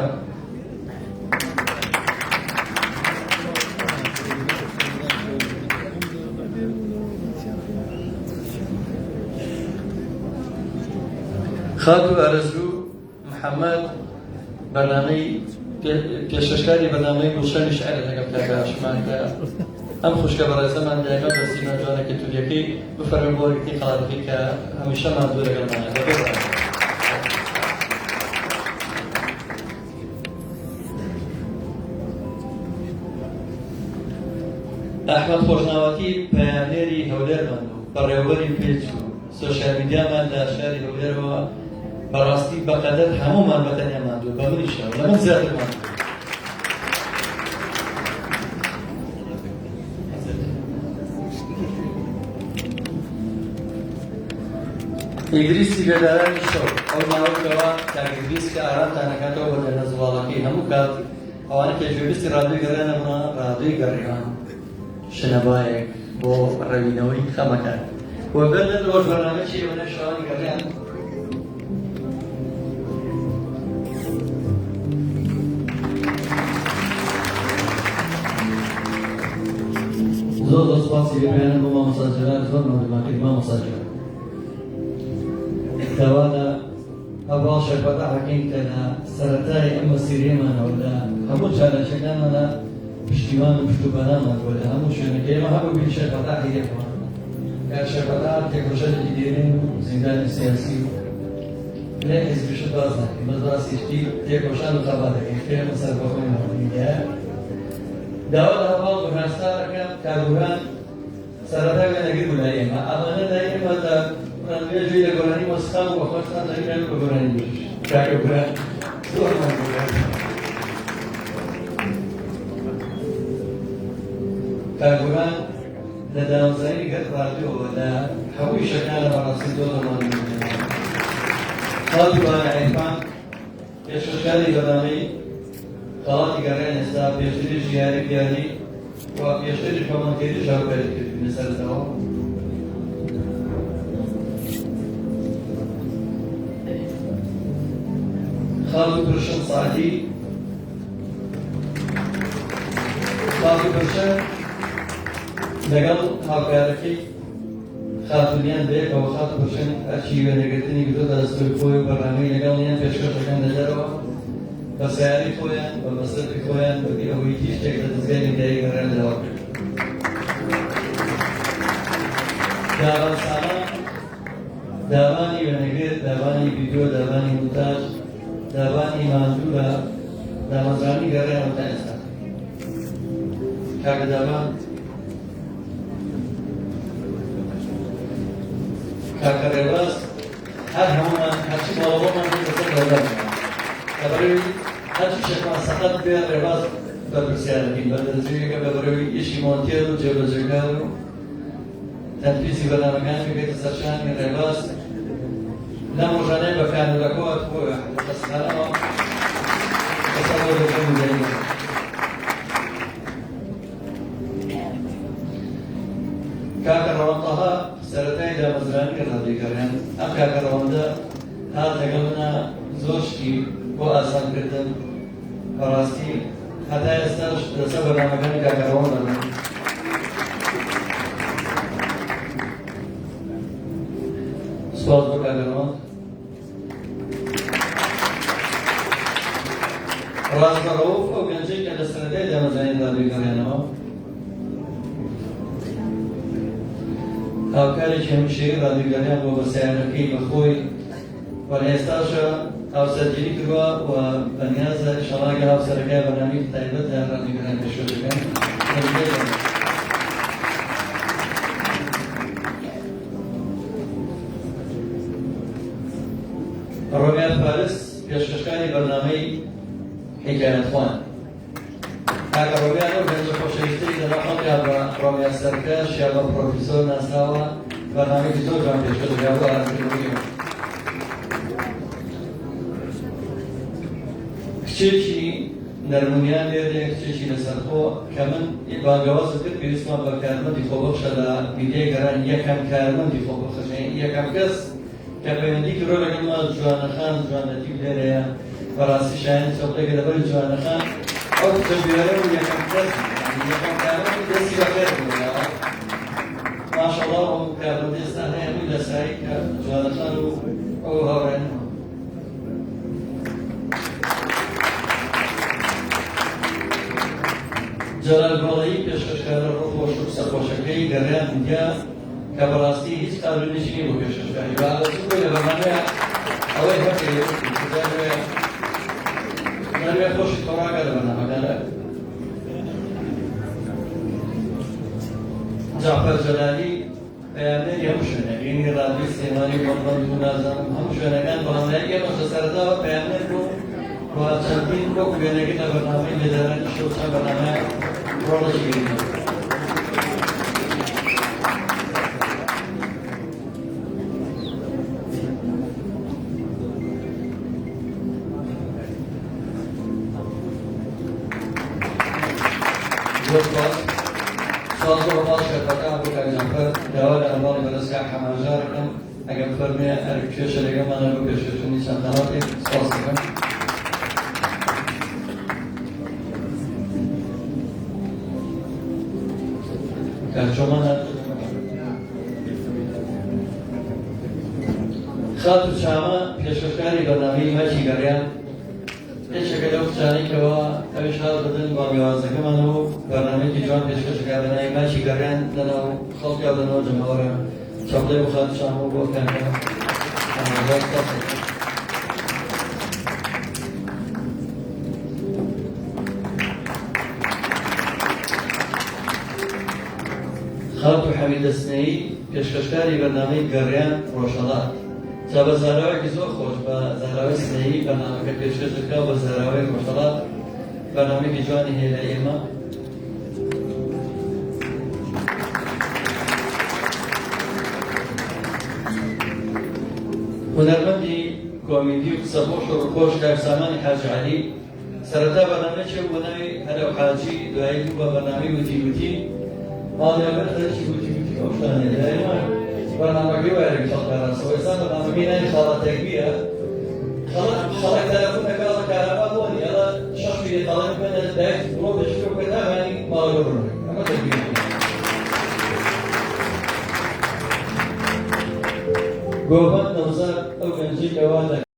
خاتو ئارەزوو محەممەد بەرنامەی پێشکەشکاری بەرنامەی گوڵشانی شعرە لەگەڵ کاک هاشمانکە ئەم خوشکە بەڕێزەمان دایمە بە سیما جوانەکە تولیەکەی بفەرمێ بۆ ڕێکتی خەڵاتەکەی کە هەمیشەمان دوو لەگەڵمانە ئەحمەد خۆشناوەتی پەیامێری هەولێرمان بوو بەڕێوەبەری پێچ و سۆشیال میدیامان لە شاری هەولێرەوە بەڕاستی بەقەدەر هەموومان بەتەنیا ماندووە بە منیشەوە لە من زیاتر ماندووە. ئیدریسی بێدارانی شەو ئەو ناوەکەوە کاگریس کە ئارامتان نەکاتەوە بە دەرنەزوڵاڵەکەی هەموو کات ئەوانە پێشویستی ڕادیۆی گەڕێنەوە ڕادیۆی گەڕێوان شنەبایەک بۆ ڕەوینەوەی خەمەکان وەبەر لە ڕۆژبەرنامەی ئەوەنە شەوانی گەڕیان زۆر سپاسی بێنن بۆ مامۆستاجەران زۆر مەمنونم مامۆستاجەران کەوانە ئەوڵ شەربەتا حەکەین کە لە سەرەتای ئەم مەسیرەیەمانەوە لە هەموو چالەنجەکانمانە پشتیوان و پشتوپەنامان بۆ لە هەموو شوێنەکە ئێمە هەموو بین شەربەتا هەیەکمان کە شەربەتا تێکۆشەرێکی دێرین و زیندانی سیاسی و لێ حیزبیش باز ناکەین بەس باسیشتی تێکۆشان و خەبا دەکەین کە ئێمە سەربەخۆی ناوەنیگە داوا لە هەواڵ بەرنامەکان کارگوران سەرەتا وێنەگر بوو لای ئێمە ئەمانە لای ئێمە لە ڕانگەیەکی لە گۆرانی مۆسیقا و بەخۆشتان دەکرێن بە گۆرانی بش کارگوران زۆرمان گۆران کارگوران لە دامەزرانی گەر ڕادیۆوە لە هەمووی شەکان لە بەڕاستی زۆرمان خاڵی بانایەکان پێشکەشکاری بەنامەی خەڵاتی گەڕێن ئێستا پێشتری ژیانی بیانی و پێشتری کۆمەڵگەری ژاوگەری کردبینە سەرەتاوە خاڵی پرشن ساعتی خاڵی پرشن لەگەڵ هاوکارەکەی خاتونیان بەیەکەوە خات پرشن هەرچی وێنەگرتنی کردوتە دەستوری خۆی و بەڕامەی لەگەڵیان پێشکەشەکان دەدەرەوە بە سیاری خۆیان بە مەسەری خۆیان بەبێ ئەوەی هیچ شتێک لە دەستگای میدیایی گەڕێن لەوە کرد. داوانسانە داوانی وێنەگر، داوانی ڤیدیۆ، داوانی مونتاژ، داوانی ماندوو لە دامەزرانی گەڕێنەوە تا ئێستا. کاکە داوان کاکە ڕێباز هەر هەموومان هەرچی ماڵەوەمان لەسەر دەوڵەتمان لەبەرەوەی هەرچی شێکمان سەقەت بێ ڕێباز بەرپرسیارەکەین بەدەرەجەیەکە بەبەرەوەی ئیشی مۆنتێر و جێبەجێکار و تەنفیزی بەنامەکان بێتە سەرشانی ڕێباز لەم ڕۆژانەیە بە کانۆلەکەوە بۆیە دەستخانەوە لەسەر بۆ دەکەم میدیاییەوە. کاکە ڕەوەندەها سەرەتای دامەزرانی ڕادیۆگەڕیان ئەم کاکە ڕەوەندە هات لەگەڵنا زۆر شتی بۆ ئاسانکردن بەڕاستی هەتا ئێستاش لەسەر بەرنامەکانی کاکە ڕەوەند دەڵێن. سوپاس بۆ کاکە ڕەوەند. ڕاستبەڕەوە ئەو گەنجەی کە لە سەرەتای دامەزرانی ڕادیۆگەڕیانەوە هاوکارێکی هەمیشەیی ڕادیۆگەڕیان بۆ بەسیارەکەی بەخۆی و لە ئێستاشە هاوسەرگیری کردووە و بەنیازە ئینشەڵڵا کە هاوسەرەکەی بەنامی تایبەت لە ڕادیۆگەڕیان پێشکەش دەکەن. ڕۆمیان فارس پێشکەشکاری بەرنامەی حیکایەتخوان. کاکە ڕۆمیان ئەو گەنجە خۆشەویستەی لەناو خەڵکا بە ڕۆمیان سەرکەش یا بە پرۆفیسۆر ناسراوە بەرنامەیەکی زۆر جوان پێشکەش دەکا بۆ ئارامکردنەوەیەوە. کچێکی نەرمونیان لێرێ کچێکی لەسەرخۆ کە من بانگەوازم کرد پێویستمان بە کارمەندی خۆبەخشە لە میدیای گەڕان یەکەم کارمەندی خۆبەخش یەکەم کەس کە پەیوەندی کردۆ لەگەڵما جوانەخان جوانەتی لێرەیە بەڕاستی شایەنی چۆڵێکە لەبەری جوانەخان ئەو تەبیێرە و یەکەم کەس یەکەم کارمەندی دەستی بەخێر بووە ماشەڵڵا ئەو کارمەندی ئێستا هەیە بووی لە سایی کە جوانەخان و ئەو هاوڕێنەوە. جەلال گۆڵەیی پێشکەشکارە ڕۆخۆش و سەرخۆشەکەی گەڕیان میدیا کە بەڕاستی هیچ قابلێتی نییە بۆ پێشکەشکاری بەڵێ لە بەرنامەیە ئەوەی هەبێ نەروێ خۆشی خۆراکە لە بەرنامەکانە. جعفەر جەلالی بەیانێری هەموو شوێنەکانی ڕادیۆی سلێمانی بۆڵبەند و نازانم هەموو شوێنەکان بە هەمایەتی ئێمەشە سەرەتاوە بەیانێر بوو و چەندین وەکو وێنەگەی لە بەرنامەی لێدارانی شەو چەند بەرنامەیە ڕۆڵەشی گرینەوە. صادق الله شرفتها بكلمات دولة الله برزق حماجاركم أجمع فرمي أركيش اللي جمعنا بكشفني سنتات صاصكم كشومنا خاطر شاما پیشکشکاری برنامه مچی گریان پیشکشکاری اوچانی که وا اوشار بدن با میوازه منو برنامه کی جوان پیشکشکاری برنامه مچی گریان دنو خالقی دنو جمهورم شغله بخاطر شامو بود کنه خاطر حمید السنایی پیشکشکاری برنامه گریان روشنات جاب زهراوی که زور خوش با زهراوی سنایی برنامه که پیشکش کرد با زهراوی روشنات برنامه که جوانی هیله ایما هنرمندی کمدی و سبوش و خوش در سامان حاج علی سرتا برنامه چه بنای هر حاجی دعایی با برنامه وتی آن یادت چی وتی آشنا نیست برنامه کی وارد شد برای سویسان برنامه کی نه خالد تکبیه خالد تلفن نکرد کاربرد ولی الا شخصی طالب من الدرس رو بشکل کنه ولی مالور اما تکبیه گوهر